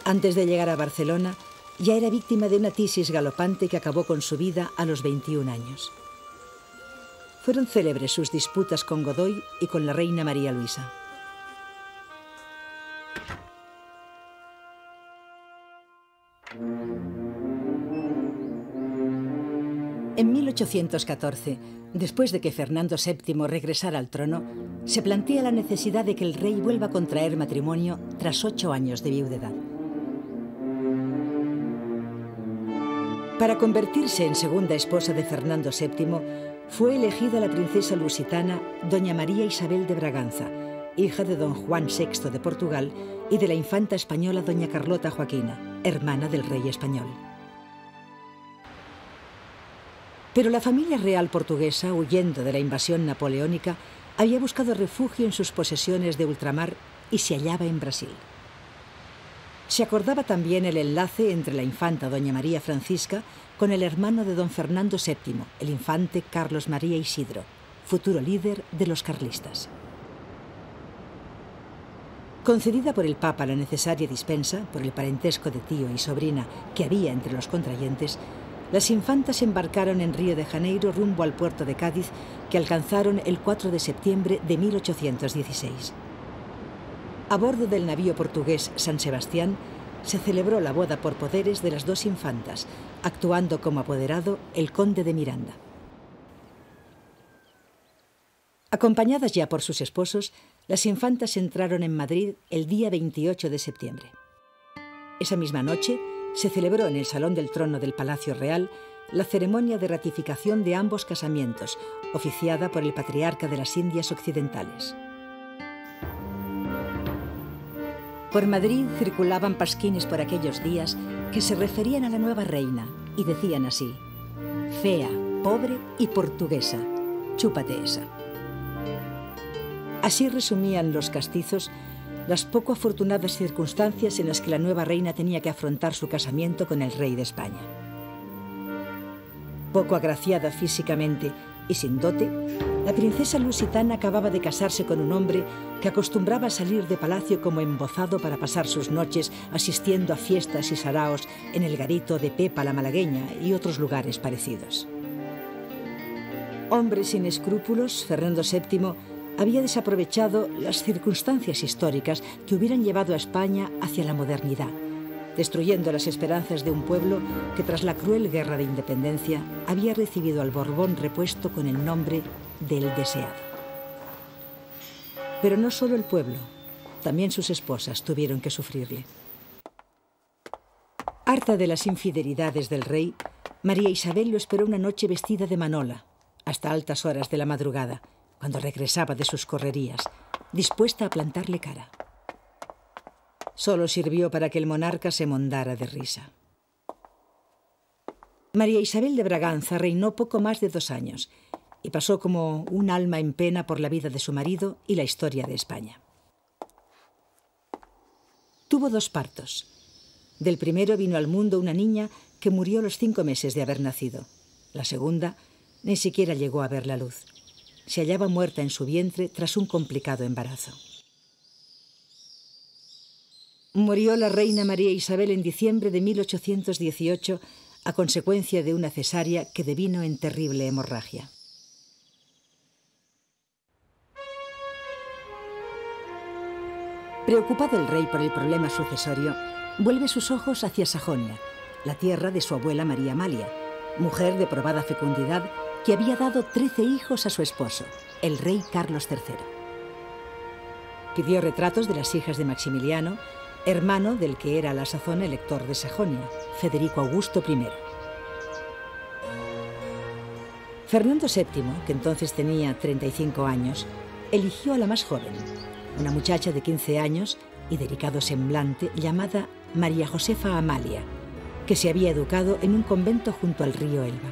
Antes de llegar a Barcelona, ya era víctima de una tisis galopante que acabó con su vida a los 21 años. Fueron célebres sus disputas con Godoy y con la reina María Luisa. En 1814, después de que Fernando VII regresara al trono, se plantea la necesidad de que el rey vuelva a contraer matrimonio tras 8 años de viudedad. Para convertirse en segunda esposa de Fernando VII, fue elegida la princesa lusitana doña María Isabel de Braganza, hija de don Juan VI de Portugal y de la infanta española doña Carlota Joaquina, hermana del rey español. Pero la familia real portuguesa, huyendo de la invasión napoleónica, había buscado refugio en sus posesiones de ultramar y se hallaba en Brasil. Se acordaba también el enlace entre la infanta doña María Francisca con el hermano de don Fernando VII, el infante Carlos María Isidro, futuro líder de los carlistas. Concedida por el Papa la necesaria dispensa, por el parentesco de tío y sobrina que había entre los contrayentes, las infantas embarcaron en Río de Janeiro rumbo al puerto de Cádiz, que alcanzaron el 4 de septiembre de 1816. A bordo del navío portugués San Sebastián se celebró la boda por poderes de las dos infantas, actuando como apoderado el conde de Miranda. Acompañadas ya por sus esposos, las infantas entraron en Madrid el día 28 de septiembre. Esa misma noche se celebró en el Salón del Trono del Palacio Real la ceremonia de ratificación de ambos casamientos, oficiada por el patriarca de las Indias Occidentales. Por Madrid circulaban pasquines por aquellos días que se referían a la nueva reina y decían así: fea, pobre y portuguesa, chúpate esa. Así resumían los castizos las poco afortunadas circunstancias en las que la nueva reina tenía que afrontar su casamiento con el rey de España. Poco agraciada físicamente y sin dote, la princesa lusitana acababa de casarse con un hombre que acostumbraba a salir de palacio como embozado para pasar sus noches asistiendo a fiestas y saraos en el garito de Pepa la Malagueña y otros lugares parecidos. Hombre sin escrúpulos, Fernando VII había desaprovechado las circunstancias históricas que hubieran llevado a España hacia la modernidad, destruyendo las esperanzas de un pueblo que tras la cruel guerra de independencia había recibido al Borbón repuesto con el nombre del deseado. Pero no solo el pueblo, también sus esposas tuvieron que sufrirle. Harta de las infidelidades del rey, María Isabel lo esperó una noche vestida de manola, hasta altas horas de la madrugada, cuando regresaba de sus correrías, dispuesta a plantarle cara. Solo sirvió para que el monarca se mondara de risa. María Isabel de Braganza reinó poco más de 2 años y pasó como un alma en pena por la vida de su marido y la historia de España. Tuvo 2 partos. Del primero vino al mundo una niña que murió a los 5 meses de haber nacido. La segunda ni siquiera llegó a ver la luz. Se hallaba muerta en su vientre tras un complicado embarazo. Murió la reina María Isabel en diciembre de 1818 a consecuencia de una cesárea que devino en terrible hemorragia. Preocupado el rey por el problema sucesorio, vuelve sus ojos hacia Sajonia, la tierra de su abuela María Amalia, mujer de probada fecundidad que había dado 13 hijos a su esposo, el rey Carlos III. Pidió retratos de las hijas de Maximiliano, hermano del que era a la sazón elector de Sajonia, Federico Augusto I. Fernando VII, que entonces tenía 35 años, eligió a la más joven, una muchacha de 15 años y delicado semblante llamada María Josefa Amalia, que se había educado en un convento junto al río Elba.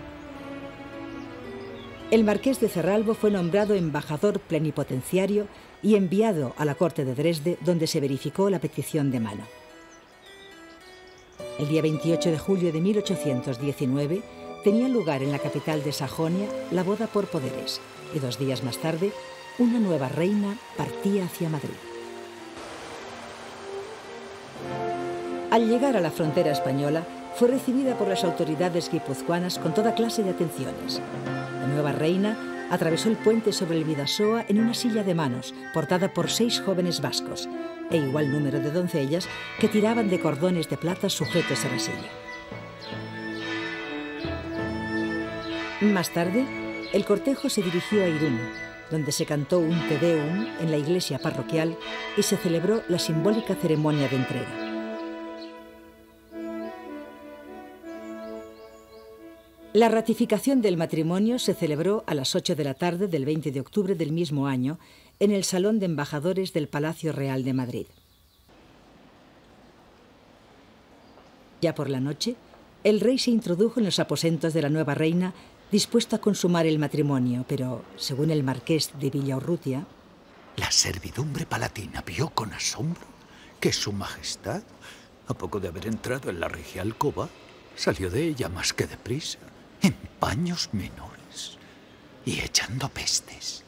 El marqués de Cerralbo fue nombrado embajador plenipotenciario y enviado a la corte de Dresde, donde se verificó la petición de mano. El día 28 de julio de 1819 tenía lugar en la capital de Sajonia la boda por poderes, y 2 días más tarde una nueva reina partía hacia Madrid. Al llegar a la frontera española, fue recibida por las autoridades guipuzcoanas con toda clase de atenciones. La nueva reina atravesó el puente sobre el Bidasoa en una silla de manos, portada por 6 jóvenes vascos, e igual número de doncellas que tiraban de cordones de plata sujetos a la silla. Más tarde, el cortejo se dirigió a Irún, donde se cantó un Te Deum en la iglesia parroquial y se celebró la simbólica ceremonia de entrega. La ratificación del matrimonio se celebró a las 8 de la tarde del 20 de octubre del mismo año en el Salón de Embajadores del Palacio Real de Madrid. Ya por la noche, el rey se introdujo en los aposentos de la nueva reina, dispuesto a consumar el matrimonio, pero, según el marqués de Villaurrutia, la servidumbre palatina vio con asombro que su majestad, a poco de haber entrado en la regia alcoba, salió de ella más que deprisa, en paños menores y echando pestes.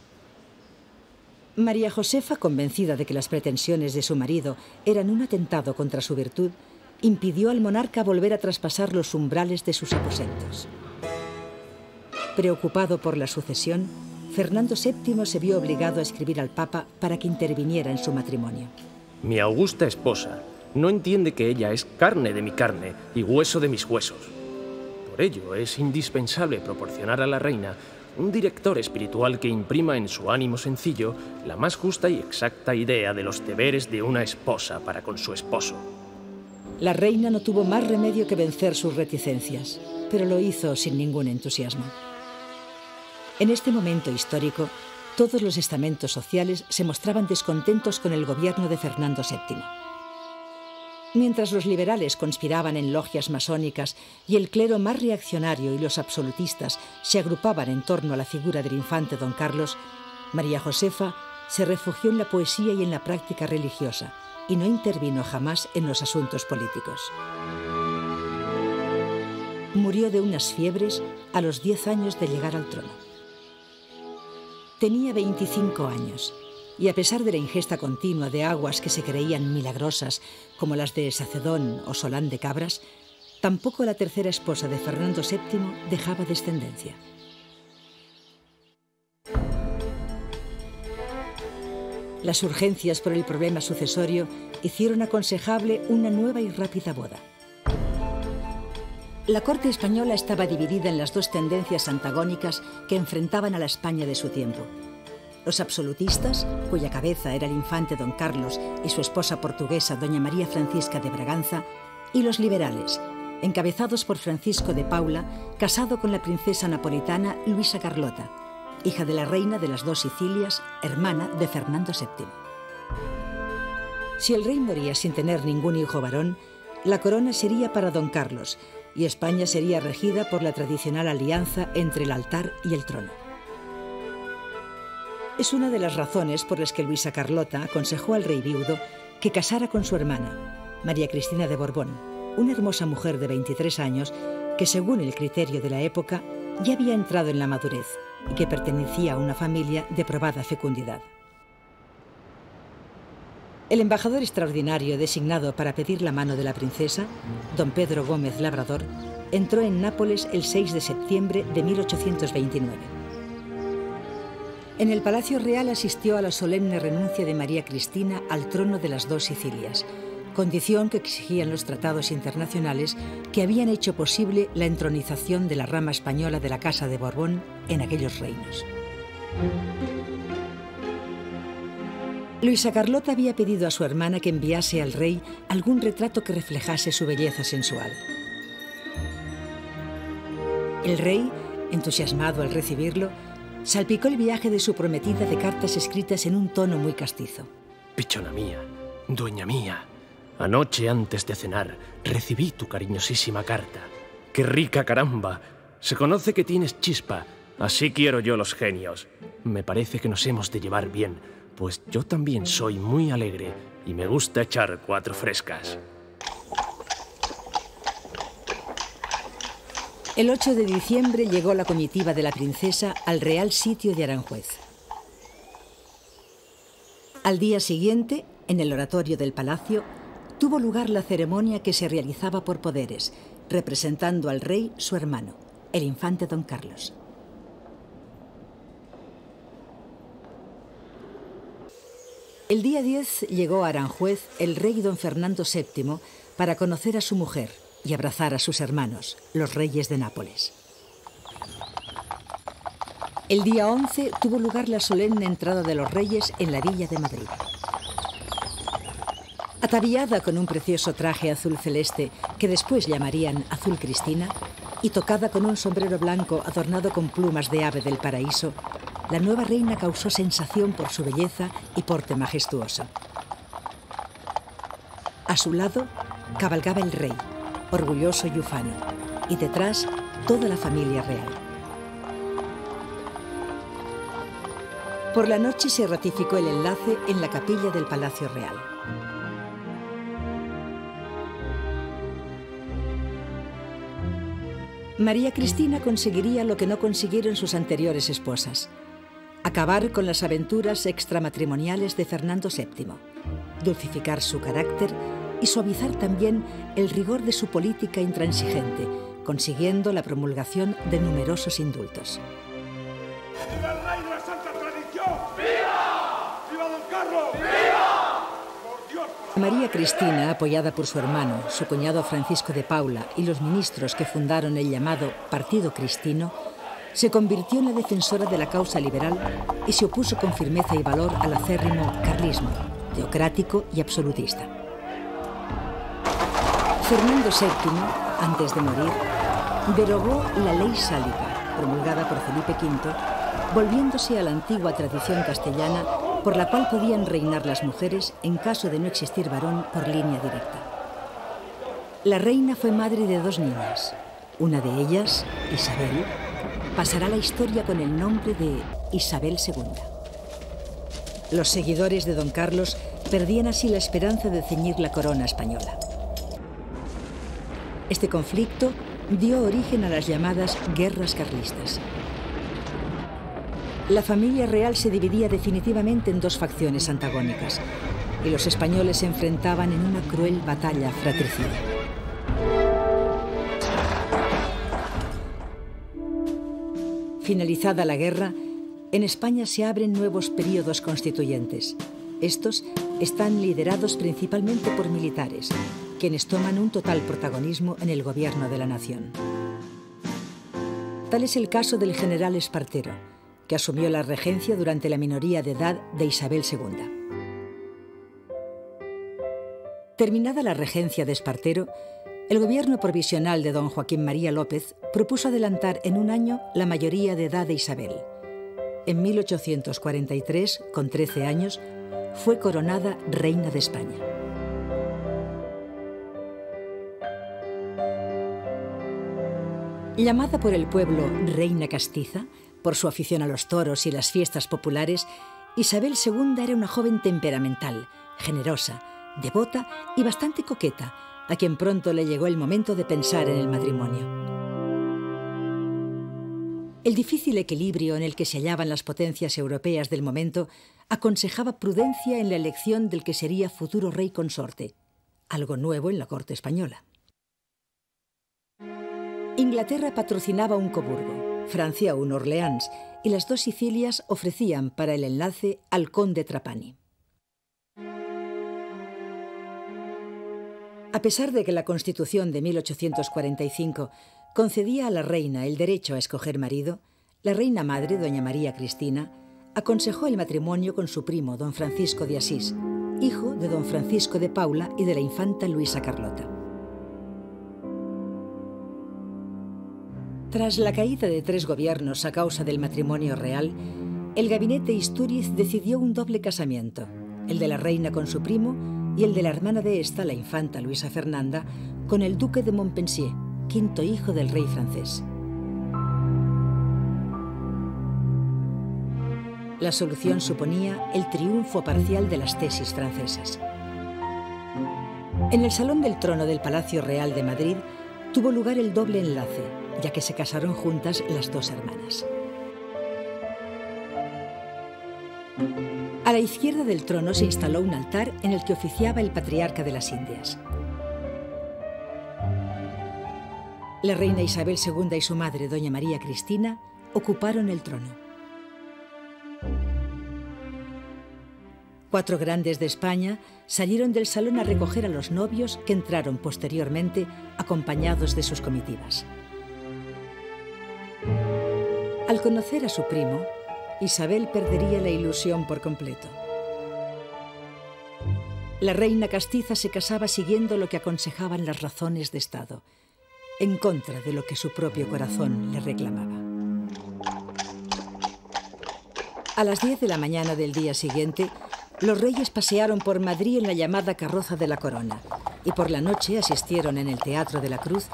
María Josefa, convencida de que las pretensiones de su marido eran un atentado contra su virtud, impidió al monarca volver a traspasar los umbrales de sus aposentos. Preocupado por la sucesión, Fernando VII se vio obligado a escribir al Papa para que interviniera en su matrimonio. Mi augusta esposa no entiende que ella es carne de mi carne y hueso de mis huesos. Por ello, es indispensable proporcionar a la reina un director espiritual que imprima en su ánimo sencillo la más justa y exacta idea de los deberes de una esposa para con su esposo. La reina no tuvo más remedio que vencer sus reticencias, pero lo hizo sin ningún entusiasmo. En este momento histórico, todos los estamentos sociales se mostraban descontentos con el gobierno de Fernando VII. Mientras los liberales conspiraban en logias masónicas y el clero más reaccionario y los absolutistas se agrupaban en torno a la figura del infante don Carlos, María Josefa se refugió en la poesía y en la práctica religiosa y no intervino jamás en los asuntos políticos. Murió de unas fiebres a los 10 años de llegar al trono. Tenía 25 años. Y a pesar de la ingesta continua de aguas que se creían milagrosas, como las de Sacedón o Solán de Cabras, tampoco la tercera esposa de Fernando VII dejaba descendencia. Las urgencias por el problema sucesorio hicieron aconsejable una nueva y rápida boda. La corte española estaba dividida en las 2 tendencias antagónicas que enfrentaban a la España de su tiempo. Los absolutistas, cuya cabeza era el infante don Carlos y su esposa portuguesa doña María Francisca de Braganza, y los liberales, encabezados por Francisco de Paula, casado con la princesa napolitana Luisa Carlota, hija de la reina de las dos Sicilias, hermana de Fernando VII. Si el rey moría sin tener ningún hijo varón, la corona sería para don Carlos y España sería regida por la tradicional alianza entre el altar y el trono. Es una de las razones por las que Luisa Carlota aconsejó al rey viudo que casara con su hermana, María Cristina de Borbón, una hermosa mujer de 23 años que, según el criterio de la época, ya había entrado en la madurez y que pertenecía a una familia de probada fecundidad. El embajador extraordinario designado para pedir la mano de la princesa, don Pedro Gómez Labrador, entró en Nápoles el 6 de septiembre de 1829. En el Palacio Real asistió a la solemne renuncia de María Cristina al trono de las dos Sicilias, condición que exigían los tratados internacionales que habían hecho posible la entronización de la rama española de la Casa de Borbón en aquellos reinos. Luisa Carlota había pedido a su hermana que enviase al rey algún retrato que reflejase su belleza sensual. El rey, entusiasmado al recibirlo, salpicó el viaje de su prometida de cartas escritas en un tono muy castizo. Pichona mía, dueña mía, anoche antes de cenar recibí tu cariñosísima carta. ¡Qué rica, caramba! Se conoce que tienes chispa, así quiero yo los genios. Me parece que nos hemos de llevar bien, pues yo también soy muy alegre y me gusta echar 4 frescas. El 8 de diciembre llegó la comitiva de la princesa al Real Sitio de Aranjuez. Al día siguiente, en el oratorio del palacio, tuvo lugar la ceremonia que se realizaba por poderes, representando al rey su hermano, el infante don Carlos. El día 10 llegó a Aranjuez el rey don Fernando VII para conocer a su mujer y abrazar a sus hermanos, los reyes de Nápoles. El día 11 tuvo lugar la solemne entrada de los reyes en la Villa de Madrid. Ataviada con un precioso traje azul celeste que después llamarían azul Cristina y tocada con un sombrero blanco adornado con plumas de ave del paraíso, la nueva reina causó sensación por su belleza y porte majestuoso. A su lado cabalgaba el rey, orgulloso y ufano, y detrás toda la familia real. Por la noche se ratificó el enlace en la capilla del Palacio Real. María Cristina conseguiría lo que no consiguieron sus anteriores esposas: acabar con las aventuras extramatrimoniales de Fernando VII, dulcificar su carácter y suavizar también el rigor de su política intransigente, consiguiendo la promulgación de numerosos indultos. ¡Viva el rey de la Santa Tradición! ¡Viva! ¡Viva don Carlos! ¡Viva! ¡Por Dios! María Cristina, apoyada por su hermano, su cuñado Francisco de Paula y los ministros que fundaron el llamado Partido Cristino, se convirtió en la defensora de la causa liberal y se opuso con firmeza y valor al acérrimo carlismo, teocrático y absolutista. Fernando VII, antes de morir, derogó la ley sálica, promulgada por Felipe V, volviéndose a la antigua tradición castellana por la cual podían reinar las mujeres en caso de no existir varón por línea directa. La reina fue madre de 2 niñas. Una de ellas, Isabel, pasará a la historia con el nombre de Isabel II. Los seguidores de don Carlos perdían así la esperanza de ceñir la corona española. Este conflicto dio origen a las llamadas guerras carlistas. La familia real se dividía definitivamente en 2 facciones antagónicas y los españoles se enfrentaban en una cruel batalla fratricida. Finalizada la guerra, en España se abren nuevos períodos constituyentes. Estos están liderados principalmente por militares, quienes toman un total protagonismo en el gobierno de la nación. Tal es el caso del general Espartero, que asumió la regencia durante la minoría de edad de Isabel II. Terminada la regencia de Espartero, El gobierno provisional de don Joaquín María López propuso adelantar en un año la mayoría de edad de Isabel. En 1843, con 13 años, fue coronada reina de España. Llamada por el pueblo reina castiza, por su afición a los toros y las fiestas populares, Isabel II era una joven temperamental, generosa, devota y bastante coqueta, a quien pronto le llegó el momento de pensar en el matrimonio. El difícil equilibrio en el que se hallaban las potencias europeas del momento aconsejaba prudencia en la elección del que sería futuro rey consorte, algo nuevo en la corte española. Inglaterra patrocinaba un Coburgo, Francia un Orleans, y las dos Sicilias ofrecían para el enlace al conde Trapani. A pesar de que la Constitución de 1845 concedía a la reina el derecho a escoger marido, la reina madre, doña María Cristina, aconsejó el matrimonio con su primo, don Francisco de Asís, hijo de don Francisco de Paula y de la infanta Luisa Carlota. Tras la caída de 3 gobiernos a causa del matrimonio real, el gabinete Istúriz decidió un doble casamiento, el de la reina con su primo y el de la hermana de esta, la infanta Luisa Fernanda, con el duque de Montpensier, quinto hijo del rey francés. La solución suponía el triunfo parcial de las tesis francesas. En el Salón del Trono del Palacio Real de Madrid tuvo lugar el doble enlace, ya que se casaron juntas las dos hermanas. A la izquierda del trono se instaló un altar en el que oficiaba el patriarca de las Indias. La reina Isabel II y su madre, doña María Cristina, ocuparon el trono. 4 grandes de España salieron del salón a recoger a los novios que entraron posteriormente acompañados de sus comitivas. Al conocer a su primo, Isabel perdería la ilusión por completo. La reina castiza se casaba siguiendo lo que aconsejaban las razones de Estado, en contra de lo que su propio corazón le reclamaba. A las 10 de la mañana del día siguiente, los reyes pasearon por Madrid en la llamada carroza de la corona y por la noche asistieron en el Teatro de la Cruz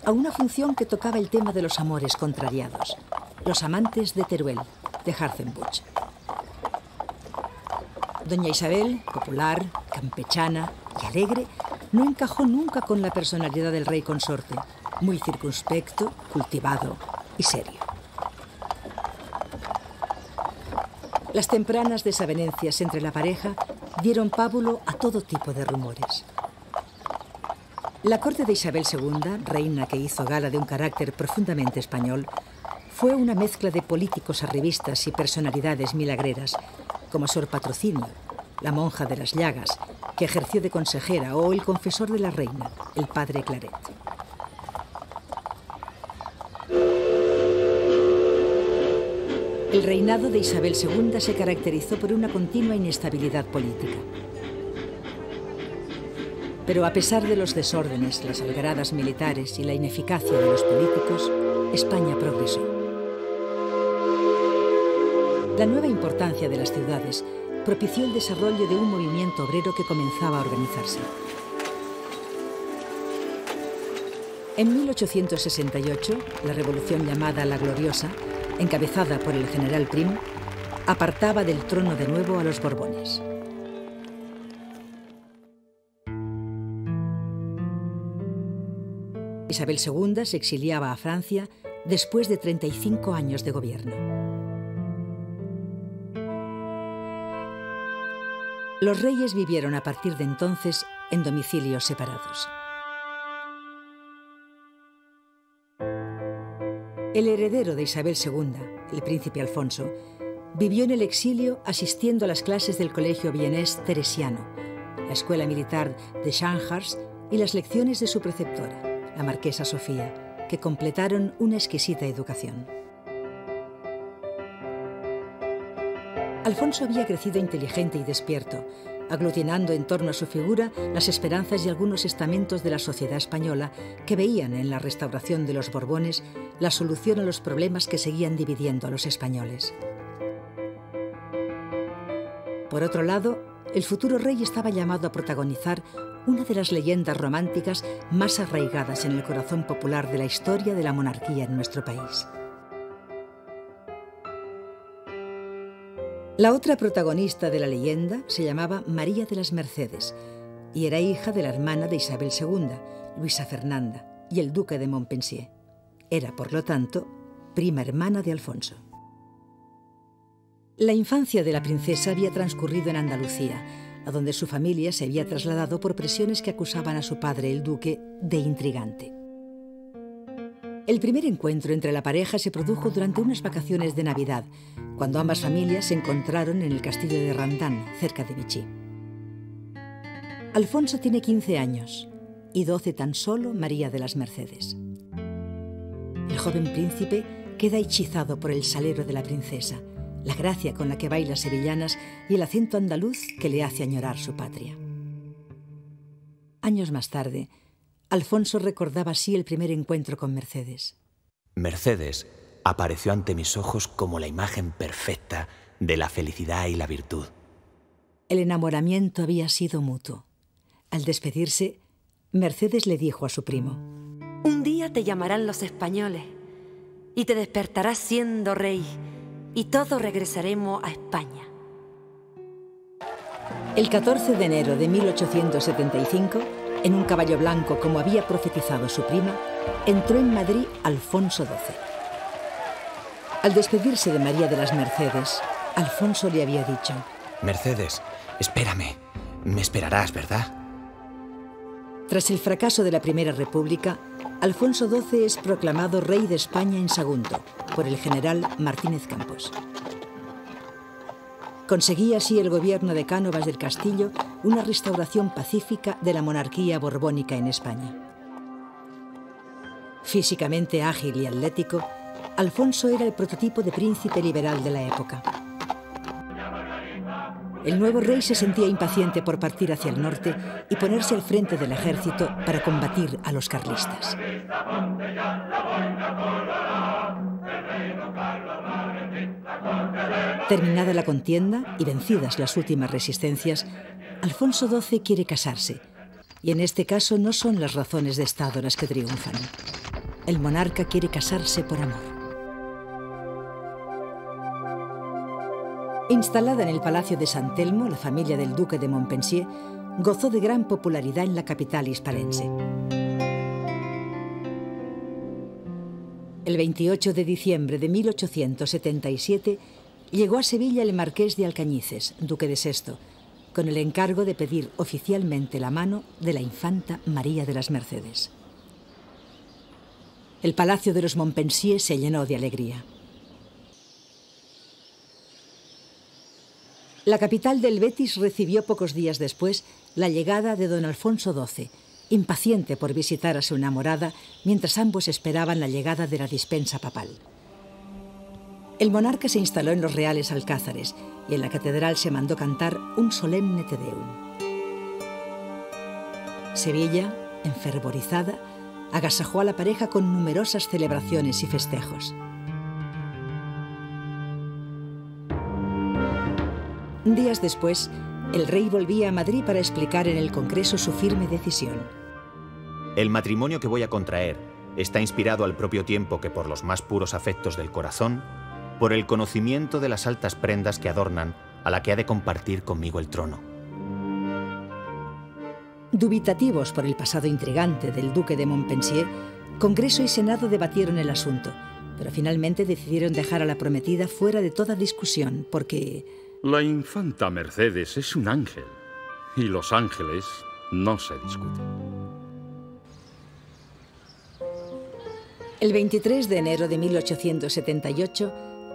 a una función que tocaba el tema de los amores contrariados, los amantes de Teruel, de Hartzenbusch. Doña Isabel, popular, campechana y alegre, no encajó nunca con la personalidad del rey consorte, muy circunspecto, cultivado y serio. Las tempranas desavenencias entre la pareja dieron pábulo a todo tipo de rumores. La corte de Isabel II, reina que hizo gala de un carácter profundamente español, fue una mezcla de políticos arribistas y personalidades milagreras, como Sor Patrocinio, la monja de las llagas, que ejerció de consejera, o el confesor de la reina, el padre Claret. El reinado de Isabel II se caracterizó por una continua inestabilidad política. Pero a pesar de los desórdenes, las algaradas militares y la ineficacia de los políticos, España progresó. La nueva importancia de las ciudades propició el desarrollo de un movimiento obrero que comenzaba a organizarse. En 1868, la revolución llamada La Gloriosa, encabezada por el general Prim, apartaba del trono de nuevo a los Borbones. Isabel II se exiliaba a Francia después de 35 años de gobierno. Los reyes vivieron a partir de entonces en domicilios separados. El heredero de Isabel II, el príncipe Alfonso, vivió en el exilio asistiendo a las clases del colegio vienés teresiano, la escuela militar de Scharnhorst y las lecciones de su preceptora, la marquesa Sofía, que completaron una exquisita educación. Alfonso había crecido inteligente y despierto, aglutinando en torno a su figura las esperanzas y algunos estamentos de la sociedad española que veían en la restauración de los Borbones la solución a los problemas que seguían dividiendo a los españoles. Por otro lado, el futuro rey estaba llamado a protagonizar una de las leyendas románticas más arraigadas en el corazón popular de la historia de la monarquía en nuestro país. La otra protagonista de la leyenda se llamaba María de las Mercedes y era hija de la hermana de Isabel II, Luisa Fernanda, y el duque de Montpensier. Era, por lo tanto, prima hermana de Alfonso. La infancia de la princesa había transcurrido en Andalucía, a donde su familia se había trasladado por presiones que acusaban a su padre, el duque, de intrigante. El primer encuentro entre la pareja se produjo durante unas vacaciones de Navidad, cuando ambas familias se encontraron en el castillo de Randán, cerca de Vichy. Alfonso tiene 15 años y 12 tan solo María de las Mercedes. El joven príncipe queda hechizado por el salero de la princesa, la gracia con la que baila sevillanas y el acento andaluz que le hace añorar su patria. Años más tarde, Alfonso recordaba así el primer encuentro con Mercedes. Mercedes apareció ante mis ojos como la imagen perfecta de la felicidad y la virtud. El enamoramiento había sido mutuo. Al despedirse, Mercedes le dijo a su primo: Un día te llamarán los españoles y te despertarás siendo rey y todos regresaremos a España. El 14 de enero de 1875, en un caballo blanco como había profetizado su prima, entró en Madrid Alfonso XII. Al despedirse de María de las Mercedes, Alfonso le había dicho: Mercedes, espérame. Me esperarás, ¿verdad? Tras el fracaso de la Primera República, Alfonso XII es proclamado rey de España en Sagunto por el general Martínez Campos. Conseguía así el gobierno de Cánovas del Castillo una restauración pacífica de la monarquía borbónica en España. Físicamente ágil y atlético, Alfonso era el prototipo de príncipe liberal de la época. El nuevo rey se sentía impaciente por partir hacia el norte y ponerse al frente del ejército para combatir a los carlistas. Terminada la contienda y vencidas las últimas resistencias, Alfonso XII quiere casarse, y en este caso no son las razones de Estado las que triunfan. El monarca quiere casarse por amor. Instalada en el Palacio de San Telmo, la familia del duque de Montpensier gozó de gran popularidad en la capital hispalense. El 28 de diciembre de 1877 llegó a Sevilla el marqués de Alcañices, duque de Sesto, con el encargo de pedir oficialmente la mano de la infanta María de las Mercedes. El palacio de los Montpensier se llenó de alegría. La capital del Betis recibió pocos días después la llegada de don Alfonso XII, impaciente por visitar a su enamorada mientras ambos esperaban la llegada de la dispensa papal. El monarca se instaló en los reales alcázares y en la catedral se mandó cantar un solemne Te Deum. Sevilla, enfervorizada, agasajó a la pareja con numerosas celebraciones y festejos. Días después, el rey volvía a Madrid para explicar en el Congreso su firme decisión. El matrimonio que voy a contraer está inspirado al propio tiempo que por los más puros afectos del corazón, por el conocimiento de las altas prendas que adornan a la que ha de compartir conmigo el trono. Dubitativos por el pasado intrigante del duque de Montpensier, Congreso y Senado debatieron el asunto, pero finalmente decidieron dejar a la prometida fuera de toda discusión porque... La infanta Mercedes es un ángel, y los ángeles no se discuten. El 23 de enero de 1878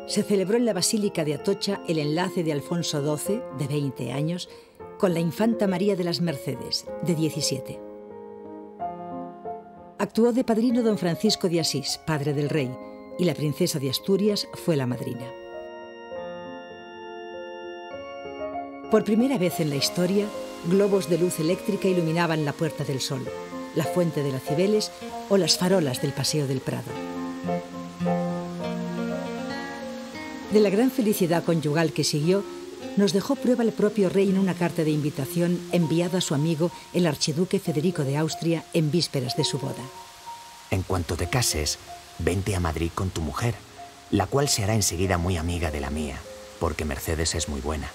se celebró en la Basílica de Atocha el enlace de Alfonso XII, de 20 años, con la infanta María de las Mercedes, de 17. Actuó de padrino don Francisco de Asís, padre del rey, y la princesa de Asturias fue la madrina. Por primera vez en la historia, globos de luz eléctrica iluminaban la Puerta del Sol, la Fuente de las Cibeles o las farolas del Paseo del Prado. De la gran felicidad conyugal que siguió, nos dejó prueba el propio rey en una carta de invitación enviada a su amigo, el archiduque Federico de Austria, en vísperas de su boda. En cuanto te cases, vente a Madrid con tu mujer, la cual se hará enseguida muy amiga de la mía, porque Mercedes es muy buena.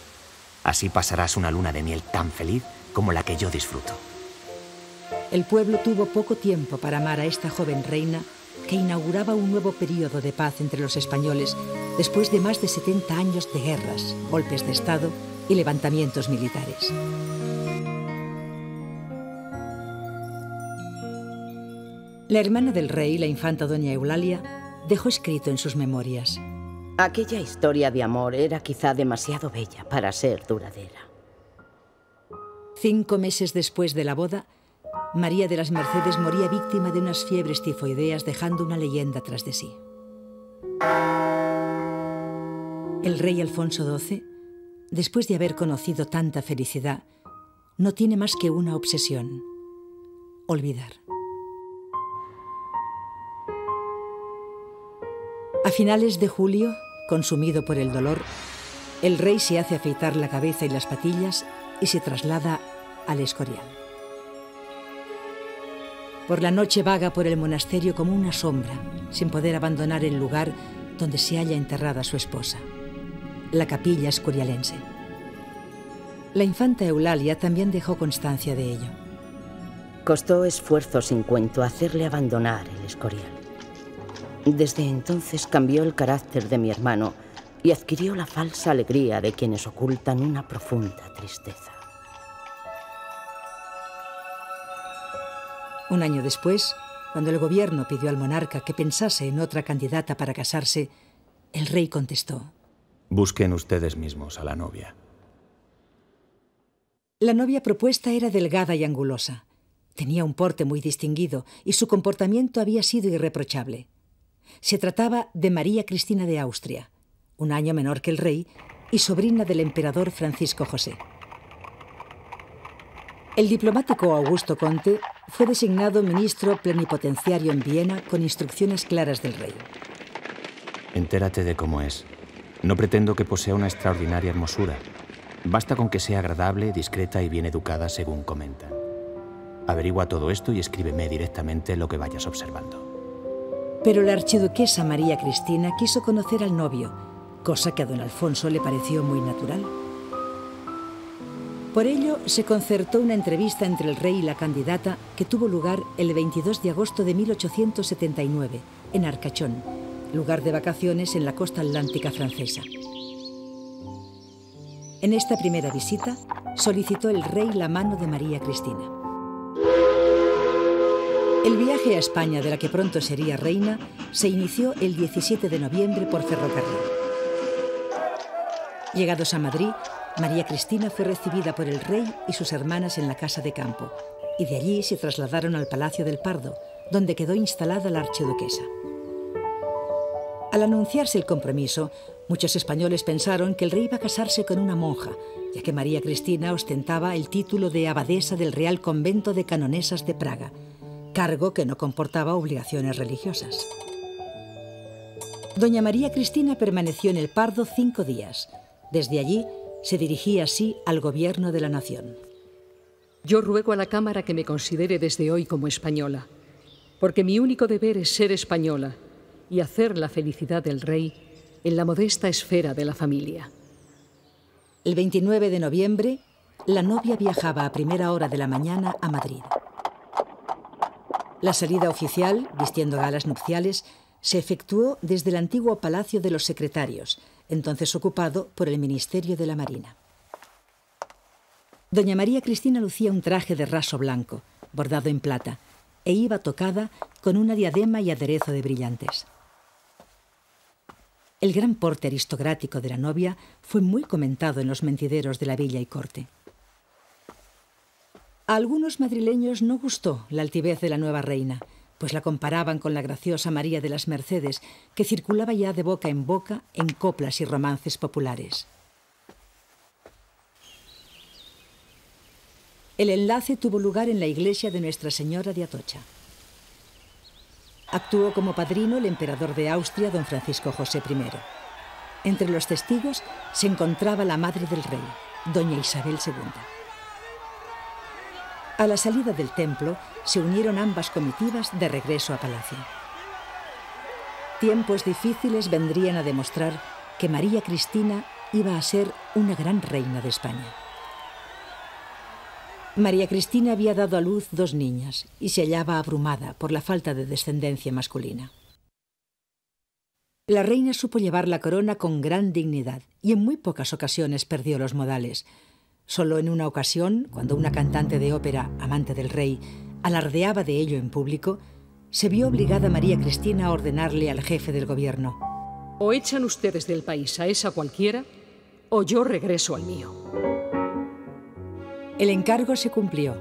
Así pasarás una luna de miel tan feliz como la que yo disfruto. El pueblo tuvo poco tiempo para amar a esta joven reina que inauguraba un nuevo período de paz entre los españoles después de más de 70 años de guerras, golpes de Estado y levantamientos militares. La hermana del rey, la infanta doña Eulalia, dejó escrito en sus memorias: aquella historia de amor era quizá demasiado bella para ser duradera. 5 meses después de la boda, María de las Mercedes moría víctima de unas fiebres tifoideas, dejando una leyenda tras de sí. El rey Alfonso XII, después de haber conocido tanta felicidad, no tiene más que una obsesión: olvidar. A finales de julio, consumido por el dolor, el rey se hace afeitar la cabeza y las patillas y se traslada al Escorial. Por la noche vaga por el monasterio como una sombra, sin poder abandonar el lugar donde se halla enterrada su esposa, la capilla escorialense. La infanta Eulalia también dejó constancia de ello. Costó esfuerzo sin cuento hacerle abandonar el Escorial. Desde entonces cambió el carácter de mi hermano y adquirió la falsa alegría de quienes ocultan una profunda tristeza. Un año después, cuando el gobierno pidió al monarca que pensase en otra candidata para casarse, el rey contestó: busquen ustedes mismos a la novia. La novia propuesta era delgada y angulosa. Tenía un porte muy distinguido y su comportamiento había sido irreprochable. Se trataba de María Cristina de Austria, un año menor que el rey y sobrina del emperador Francisco José. El diplomático Augusto Conte fue designado ministro plenipotenciario en Viena con instrucciones claras del rey. Entérate de cómo es. No pretendo que posea una extraordinaria hermosura. Basta con que sea agradable, discreta y bien educada, según comentan. Averigua todo esto y escríbeme directamente lo que vayas observando. Pero la archiduquesa María Cristina quiso conocer al novio, cosa que a don Alfonso le pareció muy natural. Por ello, se concertó una entrevista entre el rey y la candidata que tuvo lugar el 22 de agosto de 1879, en Arcachón, lugar de vacaciones en la costa atlántica francesa. En esta primera visita, solicitó el rey la mano de María Cristina. El viaje a España, de la que pronto sería reina, se inició el 17 de noviembre por ferrocarril. Llegados a Madrid, María Cristina fue recibida por el rey y sus hermanas en la casa de campo, y de allí se trasladaron al Palacio del Pardo, donde quedó instalada la archiduquesa. Al anunciarse el compromiso, muchos españoles pensaron que el rey iba a casarse con una monja, ya que María Cristina ostentaba el título de abadesa del Real Convento de Canonesas de Praga, cargo que no comportaba obligaciones religiosas. Doña María Cristina permaneció en el Pardo 5 días. Desde allí se dirigía así al gobierno de la nación. Yo ruego a la Cámara que me considere desde hoy como española, porque mi único deber es ser española y hacer la felicidad del rey en la modesta esfera de la familia. El 29 de noviembre, la novia viajaba a primera hora de la mañana a Madrid. La salida oficial, vistiendo galas nupciales, se efectuó desde el antiguo Palacio de los Secretarios, entonces ocupado por el Ministerio de la Marina. Doña María Cristina lucía un traje de raso blanco, bordado en plata, e iba tocada con una diadema y aderezo de brillantes. El gran porte aristocrático de la novia fue muy comentado en los mentideros de la villa y corte. A algunos madrileños no gustó la altivez de la nueva reina, pues la comparaban con la graciosa María de las Mercedes, que circulaba ya de boca en coplas y romances populares. El enlace tuvo lugar en la iglesia de Nuestra Señora de Atocha. Actuó como padrino el emperador de Austria, don Francisco José I. Entre los testigos se encontraba la madre del rey, doña Isabel II. A la salida del templo se unieron ambas comitivas de regreso a palacio. Tiempos difíciles vendrían a demostrar que María Cristina iba a ser una gran reina de España. María Cristina había dado a luz 2 niñas y se hallaba abrumada por la falta de descendencia masculina. La reina supo llevar la corona con gran dignidad y en muy pocas ocasiones perdió los modales. Solo en una ocasión, cuando una cantante de ópera, amante del rey, alardeaba de ello en público, se vio obligada María Cristina a ordenarle al jefe del gobierno: o echan ustedes del país a esa cualquiera, o yo regreso al mío. El encargo se cumplió,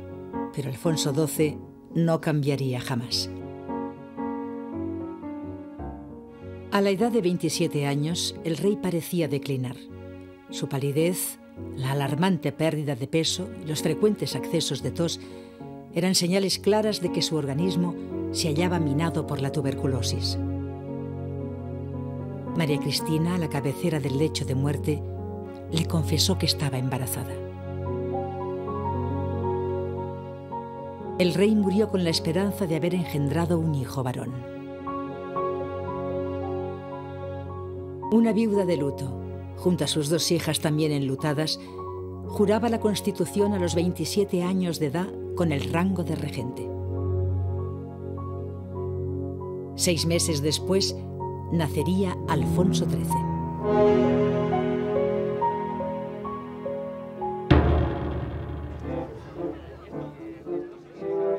pero Alfonso XII no cambiaría jamás. A la edad de 27 años, el rey parecía declinar. Su palidez, la alarmante pérdida de peso y los frecuentes accesos de tos eran señales claras de que su organismo se hallaba minado por la tuberculosis. María Cristina, a la cabecera del lecho de muerte, le confesó que estaba embarazada. El rey murió con la esperanza de haber engendrado un hijo varón. Una viuda de luto, junto a sus 2 hijas también enlutadas, juraba la Constitución a los 27 años de edad con el rango de regente. 6 meses después, nacería Alfonso XIII.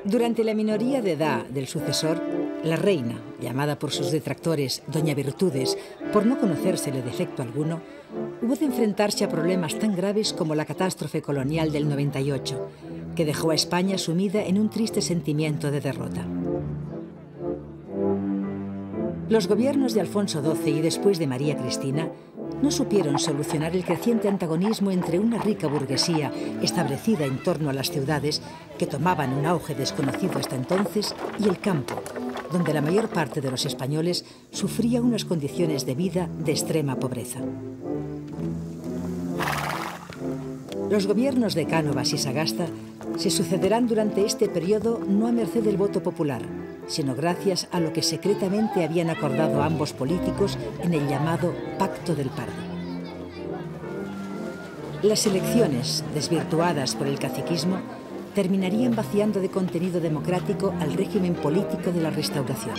Durante la minoría de edad del sucesor, la reina, llamada por sus detractores Doña Virtudes, por no conocérsele defecto alguno, hubo de enfrentarse a problemas tan graves como la catástrofe colonial del 98, que dejó a España sumida en un triste sentimiento de derrota. Los gobiernos de Alfonso XII y después de María Cristina no supieron solucionar el creciente antagonismo entre una rica burguesía establecida en torno a las ciudades, que tomaban un auge desconocido hasta entonces, y el campo, donde la mayor parte de los españoles sufría unas condiciones de vida de extrema pobreza. Los gobiernos de Cánovas y Sagasta se sucederán durante este periodo no a merced del voto popular, sino gracias a lo que secretamente habían acordado ambos políticos en el llamado Pacto del Pardo. Las elecciones, desvirtuadas por el caciquismo, terminarían vaciando de contenido democrático al régimen político de la Restauración.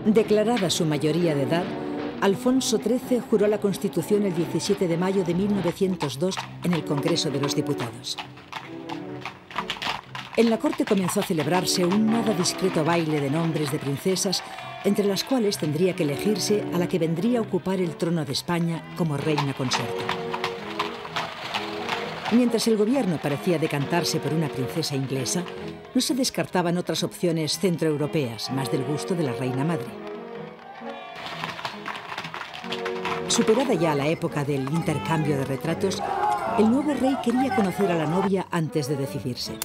Declarada su mayoría de edad, Alfonso XIII juró la Constitución el 17 de mayo de 1902 en el Congreso de los Diputados. En la corte comenzó a celebrarse un nada discreto baile de nombres de princesas, entre las cuales tendría que elegirse a la que vendría a ocupar el trono de España como reina consorte. Mientras el gobierno parecía decantarse por una princesa inglesa, no se descartaban otras opciones centroeuropeas, más del gusto de la reina madre. Superada ya la época del intercambio de retratos, el nuevo rey quería conocer a la novia antes de decidirse.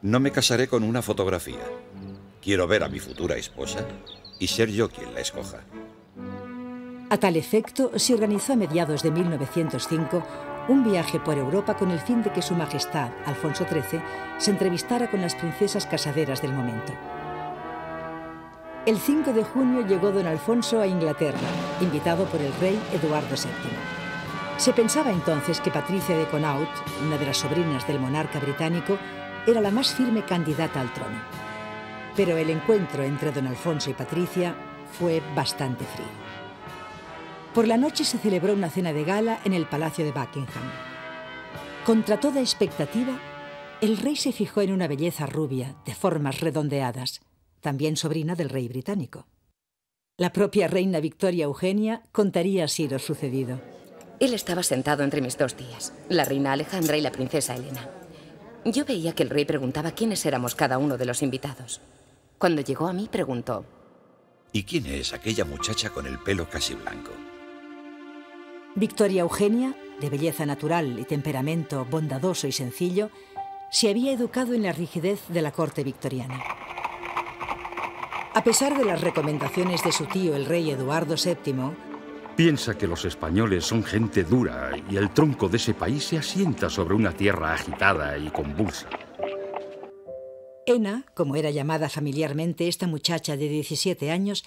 No me casaré con una fotografía. Quiero ver a mi futura esposa y ser yo quien la escoja. A tal efecto, se organizó a mediados de 1905 un viaje por Europa con el fin de que Su Majestad, Alfonso XIII, se entrevistara con las princesas casaderas del momento. El 5 de junio llegó don Alfonso a Inglaterra, invitado por el rey Eduardo VII. Se pensaba entonces que Patricia de Connaught, una de las sobrinas del monarca británico, era la más firme candidata al trono. Pero el encuentro entre don Alfonso y Patricia fue bastante frío. Por la noche se celebró una cena de gala en el Palacio de Buckingham. Contra toda expectativa, el rey se fijó en una belleza rubia, de formas redondeadas, también sobrina del rey británico. La propia reina Victoria Eugenia contaría así lo sucedido. Él estaba sentado entre mis 2 tías, la reina Alejandra y la princesa Elena. Yo veía que el rey preguntaba quiénes éramos cada uno de los invitados. Cuando llegó a mí, preguntó: ¿Y quién es aquella muchacha con el pelo casi blanco? Victoria Eugenia, de belleza natural y temperamento bondadoso y sencillo, se había educado en la rigidez de la corte victoriana. A pesar de las recomendaciones de su tío, el rey Eduardo VII, piensa que los españoles son gente dura y el tronco de ese país se asienta sobre una tierra agitada y convulsa. Ena, como era llamada familiarmente esta muchacha de 17 años,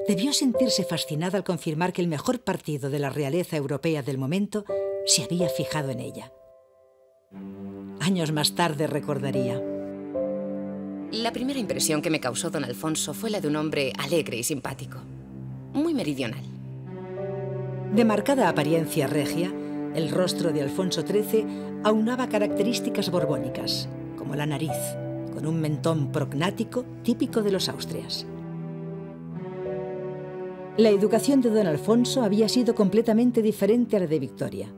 debió sentirse fascinada al confirmar que el mejor partido de la realeza europea del momento se había fijado en ella. Años más tarde recordaría: la primera impresión que me causó don Alfonso fue la de un hombre alegre y simpático, muy meridional. De marcada apariencia regia, el rostro de Alfonso XIII aunaba características borbónicas, como la nariz, con un mentón prognático típico de los Austrias. La educación de don Alfonso había sido completamente diferente a la de Victoria.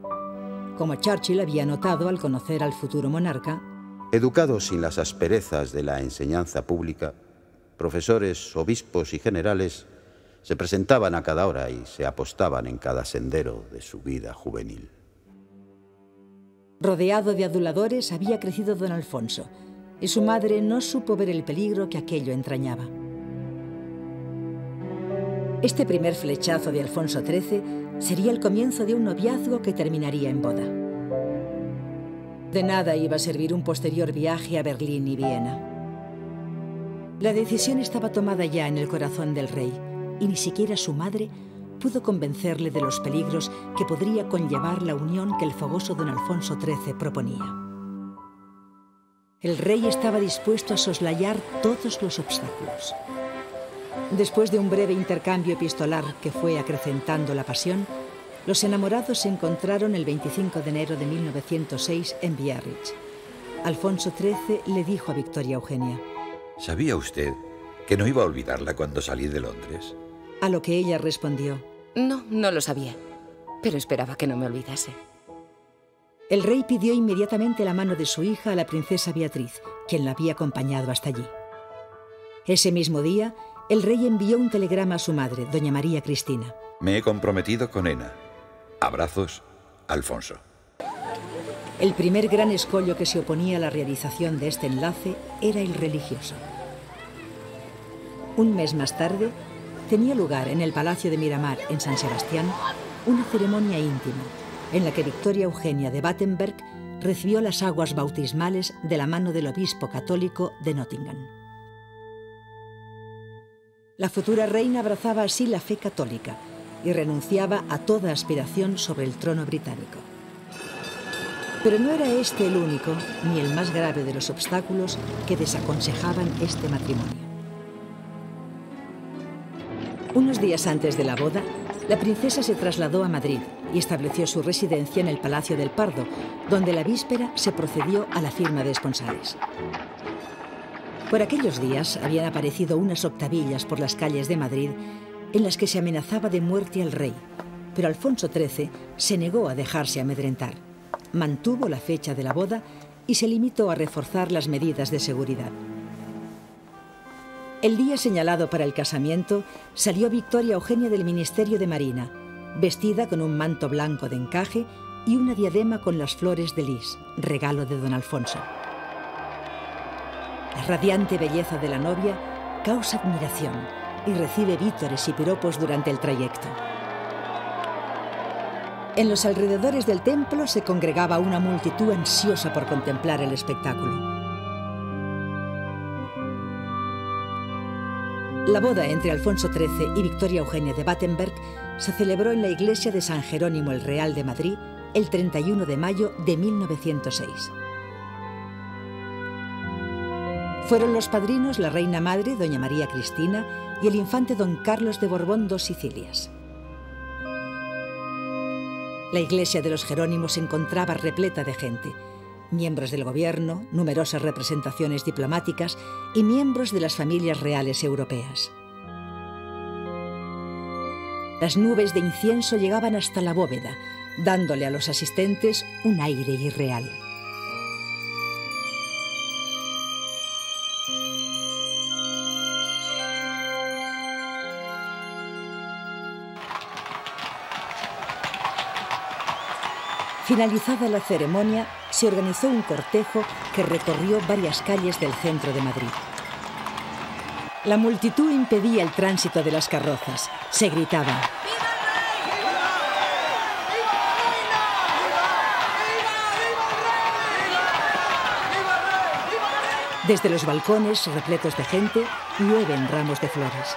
Como Churchill había notado al conocer al futuro monarca, educados sin las asperezas de la enseñanza pública, profesores, obispos y generales se presentaban a cada hora y se apostaban en cada sendero de su vida juvenil. Rodeado de aduladores había crecido don Alfonso, y su madre no supo ver el peligro que aquello entrañaba. Este primer flechazo de Alfonso XIII sería el comienzo de un noviazgo que terminaría en boda. De nada iba a servir un posterior viaje a Berlín y Viena. La decisión estaba tomada ya en el corazón del rey, y ni siquiera su madre pudo convencerle de los peligros que podría conllevar la unión que el fogoso don Alfonso XIII proponía. El rey estaba dispuesto a soslayar todos los obstáculos. Después de un breve intercambio epistolar que fue acrecentando la pasión, los enamorados se encontraron el 25 de enero de 1906 en Biarritz. Alfonso XIII le dijo a Victoria Eugenia: ¿sabía usted que no iba a olvidarla cuando salí de Londres? A lo que ella respondió: no, no lo sabía, pero esperaba que no me olvidase. El rey pidió inmediatamente la mano de su hija a la princesa Beatriz, quien la había acompañado hasta allí. Ese mismo día, el rey envió un telegrama a su madre, doña María Cristina. Me he comprometido con Ena. Abrazos, Alfonso. El primer gran escollo que se oponía a la realización de este enlace era el religioso. Un mes más tarde, tenía lugar en el Palacio de Miramar, en San Sebastián, una ceremonia íntima, en la que Victoria Eugenia de Battenberg recibió las aguas bautismales de la mano del obispo católico de Nottingham. La futura reina abrazaba así la fe católica y renunciaba a toda aspiración sobre el trono británico. Pero no era este el único ni el más grave de los obstáculos que desaconsejaban este matrimonio. Unos días antes de la boda, la princesa se trasladó a Madrid y estableció su residencia en el Palacio del Pardo, donde la víspera se procedió a la firma de esponsales. Por aquellos días habían aparecido unas octavillas por las calles de Madrid en las que se amenazaba de muerte al rey, pero Alfonso XIII se negó a dejarse amedrentar, mantuvo la fecha de la boda y se limitó a reforzar las medidas de seguridad. El día señalado para el casamiento salió Victoria Eugenia del Ministerio de Marina, vestida con un manto blanco de encaje y una diadema con las flores de lis, regalo de don Alfonso. La radiante belleza de la novia causa admiración y recibe vítores y piropos durante el trayecto. En los alrededores del templo se congregaba una multitud ansiosa por contemplar el espectáculo. La boda entre Alfonso XIII y Victoria Eugenia de Battenberg se celebró en la iglesia de San Jerónimo el Real de Madrid el 31 de mayo de 1906. Fueron los padrinos la reina madre, doña María Cristina, y el infante don Carlos de Borbón dos Sicilias. La iglesia de los Jerónimos se encontraba repleta de gente, miembros del gobierno, numerosas representaciones diplomáticas y miembros de las familias reales europeas. Las nubes de incienso llegaban hasta la bóveda, dándole a los asistentes un aire irreal. Finalizada la ceremonia, se organizó un cortejo que recorrió varias calles del centro de Madrid. La multitud impedía el tránsito de las carrozas. Se gritaba: desde los balcones, repletos de gente, llueven ramos de flores.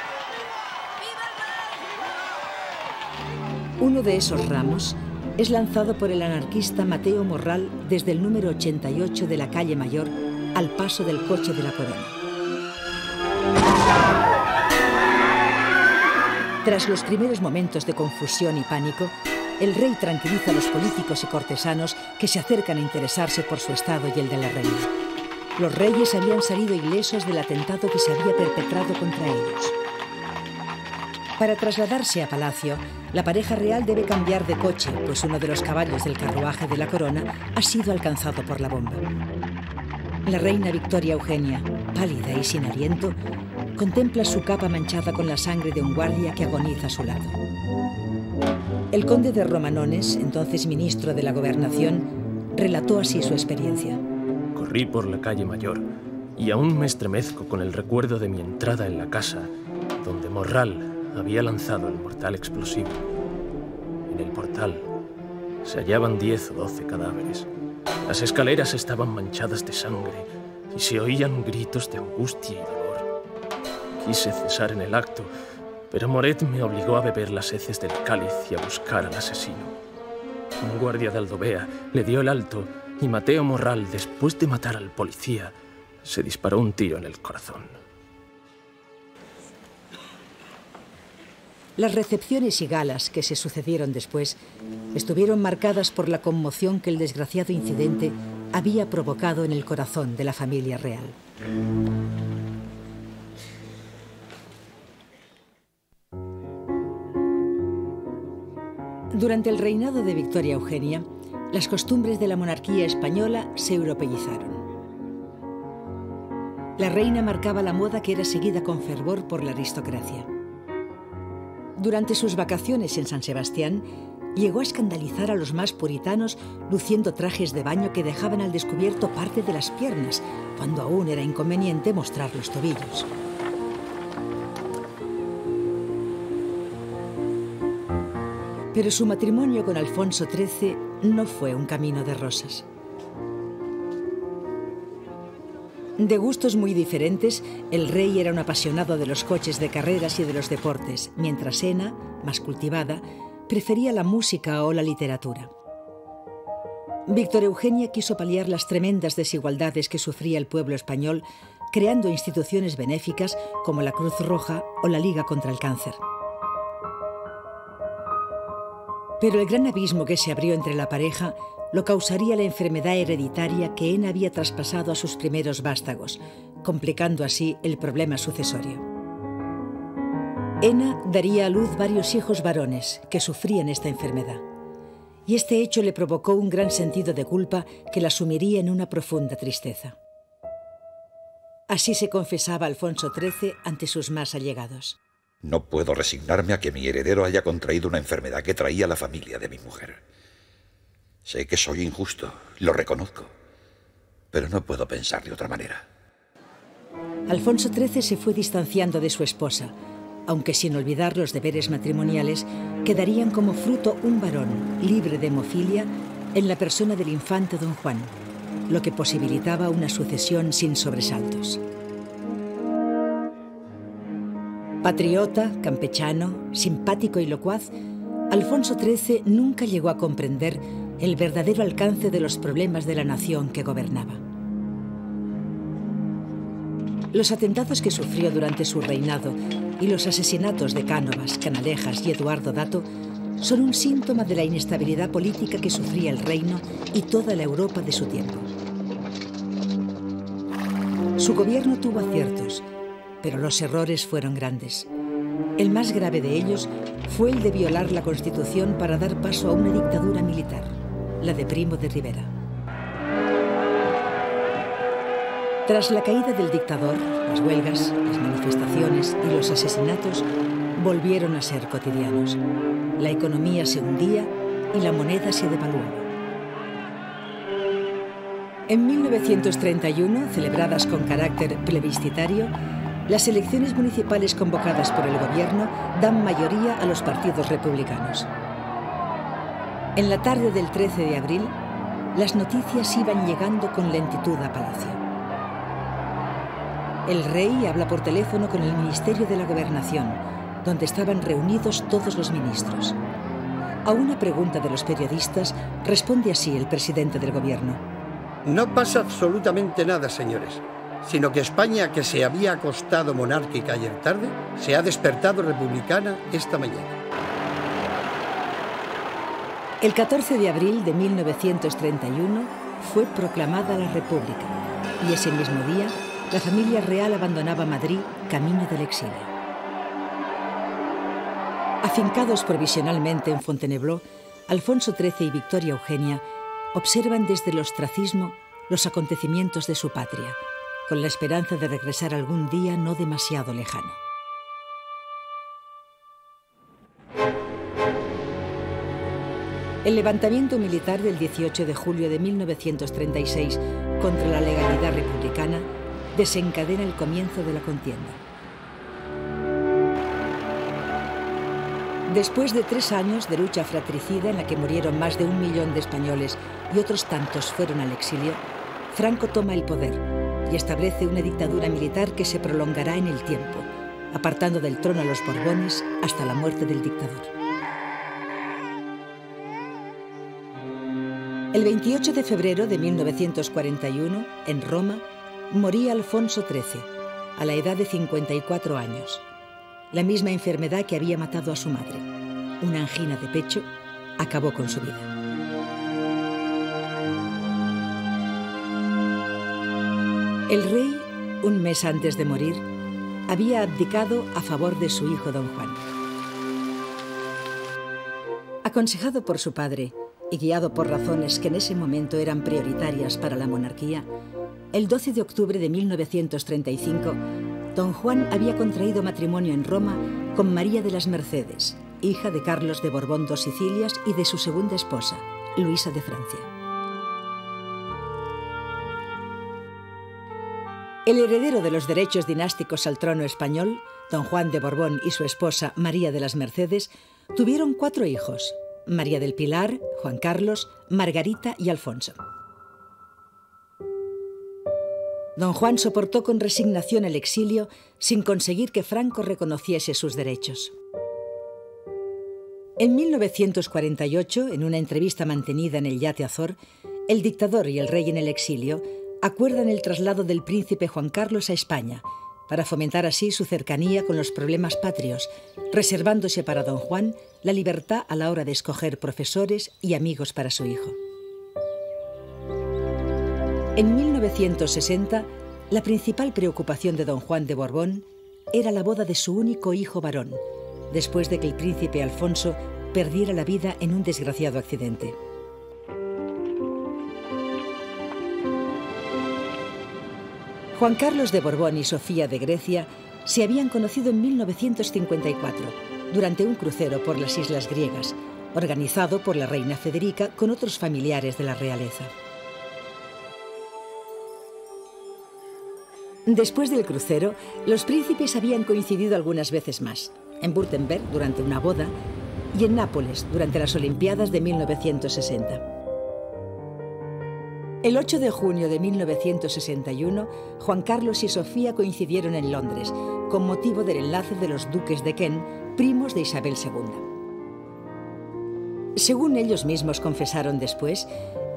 Uno de esos ramos es lanzado por el anarquista Mateo Morral desde el número 88 de la calle Mayor al paso del coche de la Corona. Tras los primeros momentos de confusión y pánico, el rey tranquiliza a los políticos y cortesanos que se acercan a interesarse por su estado y el de la reina. Los reyes habían salido ilesos del atentado que se había perpetrado contra ellos. Para trasladarse a palacio, la pareja real debe cambiar de coche, pues uno de los caballos del carruaje de la Corona ha sido alcanzado por la bomba. La reina Victoria Eugenia, pálida y sin aliento, contempla su capa manchada con la sangre de un guardia que agoniza a su lado. El conde de Romanones, entonces ministro de la Gobernación, relató así su experiencia. Corrí por la calle Mayor y aún me estremezco con el recuerdo de mi entrada en la casa donde Morral había lanzado el mortal explosivo. En el portal se hallaban 10 o 12 cadáveres. Las escaleras estaban manchadas de sangre y se oían gritos de angustia y dolor. Quise cesar en el acto, pero Moret me obligó a beber las heces del cáliz y a buscar al asesino. Un guardia de Aldovea le dio el alto y Mateo Morral, después de matar al policía, se disparó un tiro en el corazón. Las recepciones y galas que se sucedieron después estuvieron marcadas por la conmoción que el desgraciado incidente había provocado en el corazón de la familia real. Durante el reinado de Victoria Eugenia, las costumbres de la monarquía española se europeizaron. La reina marcaba la moda que era seguida con fervor por la aristocracia. Durante sus vacaciones en San Sebastián, llegó a escandalizar a los más puritanos luciendo trajes de baño que dejaban al descubierto parte de las piernas, cuando aún era inconveniente mostrar los tobillos. Pero su matrimonio con Alfonso XIII no fue un camino de rosas. De gustos muy diferentes, el rey era un apasionado de los coches de carreras y de los deportes, mientras Ena, más cultivada, prefería la música o la literatura. Victoria Eugenia quiso paliar las tremendas desigualdades que sufría el pueblo español, creando instituciones benéficas como la Cruz Roja o la Liga contra el Cáncer. Pero el gran abismo que se abrió entre la pareja lo causaría la enfermedad hereditaria que Ena había traspasado a sus primeros vástagos, complicando así el problema sucesorio. Ena daría a luz varios hijos varones que sufrían esta enfermedad, y este hecho le provocó un gran sentido de culpa que la sumiría en una profunda tristeza. Así se confesaba Alfonso XIII ante sus más allegados. No puedo resignarme a que mi heredero haya contraído una enfermedad que traía la familia de mi mujer. Sé que soy injusto, lo reconozco, pero no puedo pensar de otra manera. Alfonso XIII se fue distanciando de su esposa, aunque sin olvidar los deberes matrimoniales que darían como fruto un varón libre de hemofilia en la persona del infante don Juan, lo que posibilitaba una sucesión sin sobresaltos. Patriota, campechano, simpático y locuaz, Alfonso XIII nunca llegó a comprender el verdadero alcance de los problemas de la nación que gobernaba. Los atentados que sufrió durante su reinado y los asesinatos de Cánovas, Canalejas y Eduardo Dato son un síntoma de la inestabilidad política que sufría el reino y toda la Europa de su tiempo. Su gobierno tuvo aciertos, pero los errores fueron grandes. El más grave de ellos fue el de violar la Constitución para dar paso a una dictadura militar, la de Primo de Rivera. Tras la caída del dictador, las huelgas, las manifestaciones y los asesinatos volvieron a ser cotidianos. La economía se hundía y la moneda se devaluaba. En 1931, celebradas con carácter plebiscitario, las elecciones municipales convocadas por el gobierno dan mayoría a los partidos republicanos. En la tarde del 13 de abril, las noticias iban llegando con lentitud a Palacio. El rey habla por teléfono con el Ministerio de la Gobernación, donde estaban reunidos todos los ministros. A una pregunta de los periodistas, responde así el presidente del gobierno. No pasa absolutamente nada, señores, sino que España, que se había acostado monárquica ayer tarde, se ha despertado republicana esta mañana. El 14 de abril de 1931 fue proclamada la República y ese mismo día la familia real abandonaba Madrid camino del exilio. Afincados provisionalmente en Fontainebleau, Alfonso XIII y Victoria Eugenia observan desde el ostracismo los acontecimientos de su patria, con la esperanza de regresar algún día no demasiado lejano. El levantamiento militar del 18 de julio de 1936 contra la legalidad republicana desencadena el comienzo de la contienda. Después de 3 años de lucha fratricida en la que murieron más de 1 millón de españoles y otros tantos fueron al exilio, Franco toma el poder y establece una dictadura militar que se prolongará en el tiempo, apartando del trono a los Borbones hasta la muerte del dictador. El 28 de febrero de 1941, en Roma, moría Alfonso XIII, a la edad de 54 años. La misma enfermedad que había matado a su madre, una angina de pecho, acabó con su vida. El rey, un mes antes de morir, había abdicado a favor de su hijo don Juan. Aconsejado por su padre y guiado por razones que en ese momento eran prioritarias para la monarquía, el 12 de octubre de 1935, don Juan había contraído matrimonio en Roma con María de las Mercedes, hija de Carlos de Borbón dos Sicilias y de su segunda esposa, Luisa de Francia. El heredero de los derechos dinásticos al trono español, don Juan de Borbón y su esposa María de las Mercedes, tuvieron 4 hijos: María del Pilar, Juan Carlos, Margarita y Alfonso. Don Juan soportó con resignación el exilio sin conseguir que Franco reconociese sus derechos. En 1948, en una entrevista mantenida en el yate Azor, el dictador y el rey en el exilio acuerdan el traslado del príncipe Juan Carlos a España para fomentar así su cercanía con los problemas patrios, reservándose para don Juan la libertad a la hora de escoger profesores y amigos para su hijo. En 1960, la principal preocupación de don Juan de Borbón era la boda de su único hijo varón, después de que el príncipe Alfonso perdiera la vida en un desgraciado accidente. Juan Carlos de Borbón y Sofía de Grecia se habían conocido en 1954, durante un crucero por las islas griegas, organizado por la reina Federica con otros familiares de la realeza. Después del crucero, los príncipes habían coincidido algunas veces más, en Württemberg durante una boda y en Nápoles durante las Olimpiadas de 1960. El 8 de junio de 1961, Juan Carlos y Sofía coincidieron en Londres, con motivo del enlace de los duques de Kent, primos de Isabel II. Según ellos mismos confesaron después,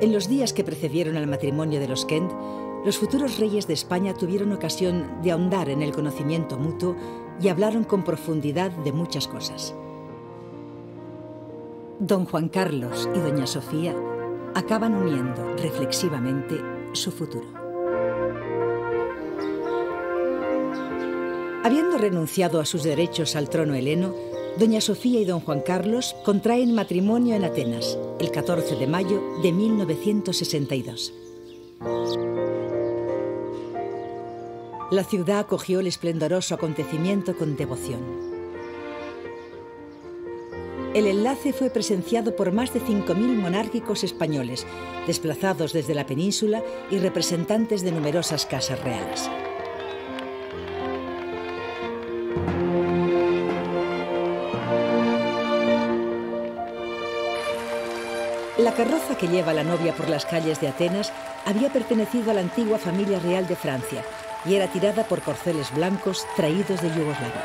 en los días que precedieron al matrimonio de los Kent, los futuros reyes de España tuvieron ocasión de ahondar en el conocimiento mutuo y hablaron con profundidad de muchas cosas. Don Juan Carlos y doña Sofía acaban uniendo reflexivamente su futuro. Habiendo renunciado a sus derechos al trono heleno, doña Sofía y don Juan Carlos contraen matrimonio en Atenas, el 14 de mayo de 1962. La ciudad acogió el esplendoroso acontecimiento con devoción. El enlace fue presenciado por más de 5.000 monárquicos españoles, desplazados desde la península y representantes de numerosas casas reales. La carroza que lleva a la novia por las calles de Atenas había pertenecido a la antigua familia real de Francia y era tirada por corceles blancos traídos de Yugoslavia.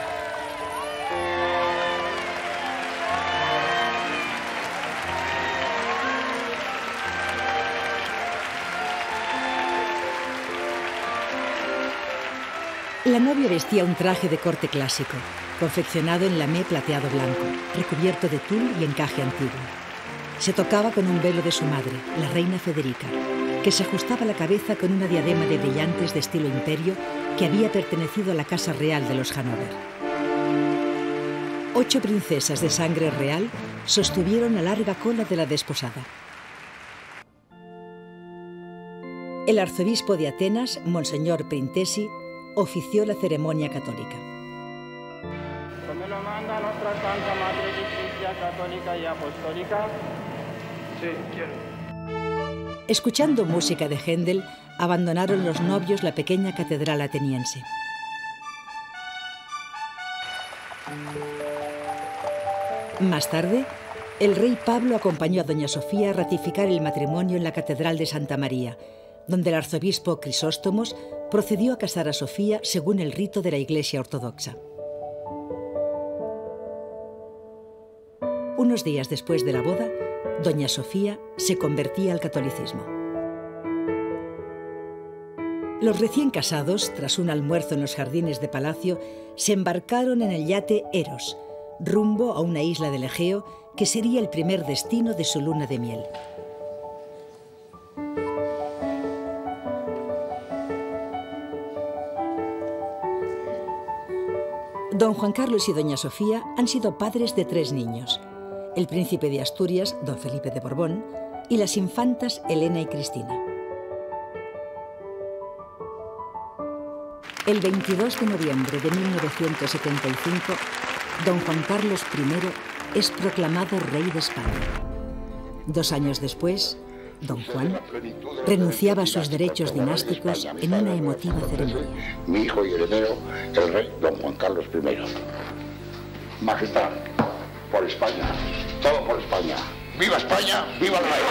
La novia vestía un traje de corte clásico, confeccionado en lamé plateado blanco, recubierto de tul y encaje antiguo. Se tocaba con un velo de su madre, la reina Federica, que se ajustaba la cabeza con una diadema de brillantes de estilo imperio que había pertenecido a la casa real de los Hannover. 8 princesas de sangre real sostuvieron la larga cola de la desposada. El arzobispo de Atenas, Monseñor Printesi, ofició la ceremonia católica. Come lo manda nuestra Santa Madre de Iglesia Católica y Apostólica. Sí, quiero. Escuchando música de Händel, abandonaron los novios la pequeña catedral ateniense. Más tarde, el rey Pablo acompañó a doña Sofía a ratificar el matrimonio en la Catedral de Santa María, donde el arzobispo Crisóstomos procedió a casar a Sofía según el rito de la Iglesia Ortodoxa. Unos días después de la boda, doña Sofía se convertía al catolicismo. Los recién casados, tras un almuerzo en los jardines de palacio, se embarcaron en el yate Eros, rumbo a una isla del Egeo que sería el primer destino de su luna de miel. Don Juan Carlos y doña Sofía han sido padres de 3 niños: el príncipe de Asturias, don Felipe de Borbón, y las infantas Elena y Cristina. El 22 de noviembre de 1975, don Juan Carlos I es proclamado rey de España. 2 años después, don Juan renunciaba a sus derechos dinásticos en una emotiva ceremonia. Mi hijo y heredero, el rey don Juan Carlos I. Majestad, por España, todo por España. ¡Viva España! ¡Viva el rey!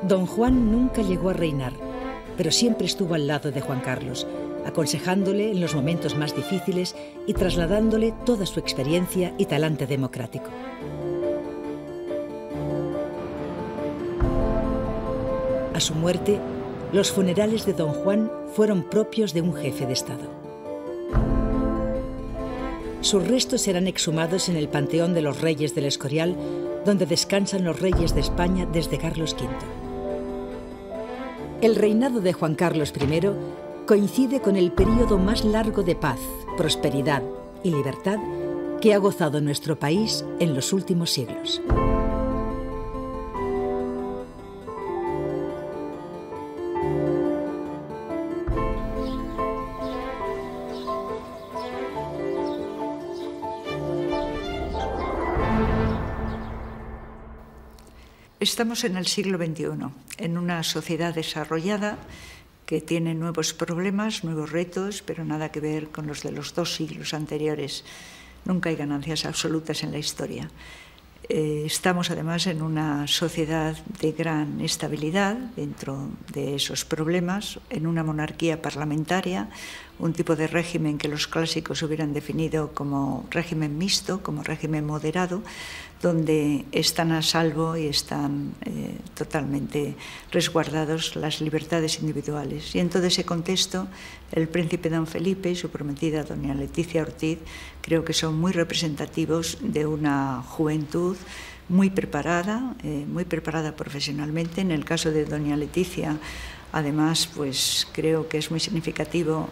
Don Juan nunca llegó a reinar, pero siempre estuvo al lado de Juan Carlos, aconsejándole en los momentos más difíciles y trasladándole toda su experiencia y talante democrático. A su muerte, los funerales de don Juan fueron propios de un jefe de Estado. Sus restos serán exhumados en el Panteón de los Reyes del Escorial, donde descansan los reyes de España desde Carlos V. El reinado de Juan Carlos I coincide con el período más largo de paz, prosperidad y libertad que ha gozado nuestro país en los últimos siglos. Estamos en el siglo XXI, en una sociedad desarrollada que tiene nuevos problemas, nuevos retos, pero nada que ver con los de los 2 siglos anteriores. Nunca hay ganancias absolutas en la historia. Estamos además en una sociedad de gran estabilidad dentro de esos problemas, en una monarquía parlamentaria, un tipo de régimen que los clásicos hubieran definido como régimen mixto, como régimen moderado, donde están a salvo y están totalmente resguardados las libertades individuales. Y en todo ese contexto, el príncipe don Felipe y su prometida doña Leticia Ortiz creo que son muy representativos de una juventud muy preparada profesionalmente. En el caso de doña Leticia, además, pues creo que es muy significativo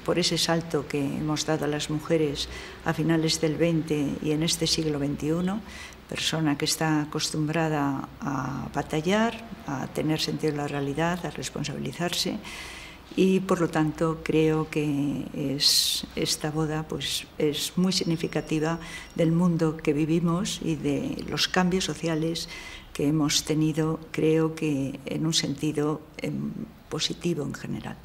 por ese salto que hemos dado a las mujeres a finales del XX y en este siglo XXI, persona que está acostumbrada a batallar, a tener sentido de la realidad, a responsabilizarse y por lo tanto creo que esta boda pues, es muy significativa del mundo que vivimos y de los cambios sociales que hemos tenido, creo que en un sentido positivo en general.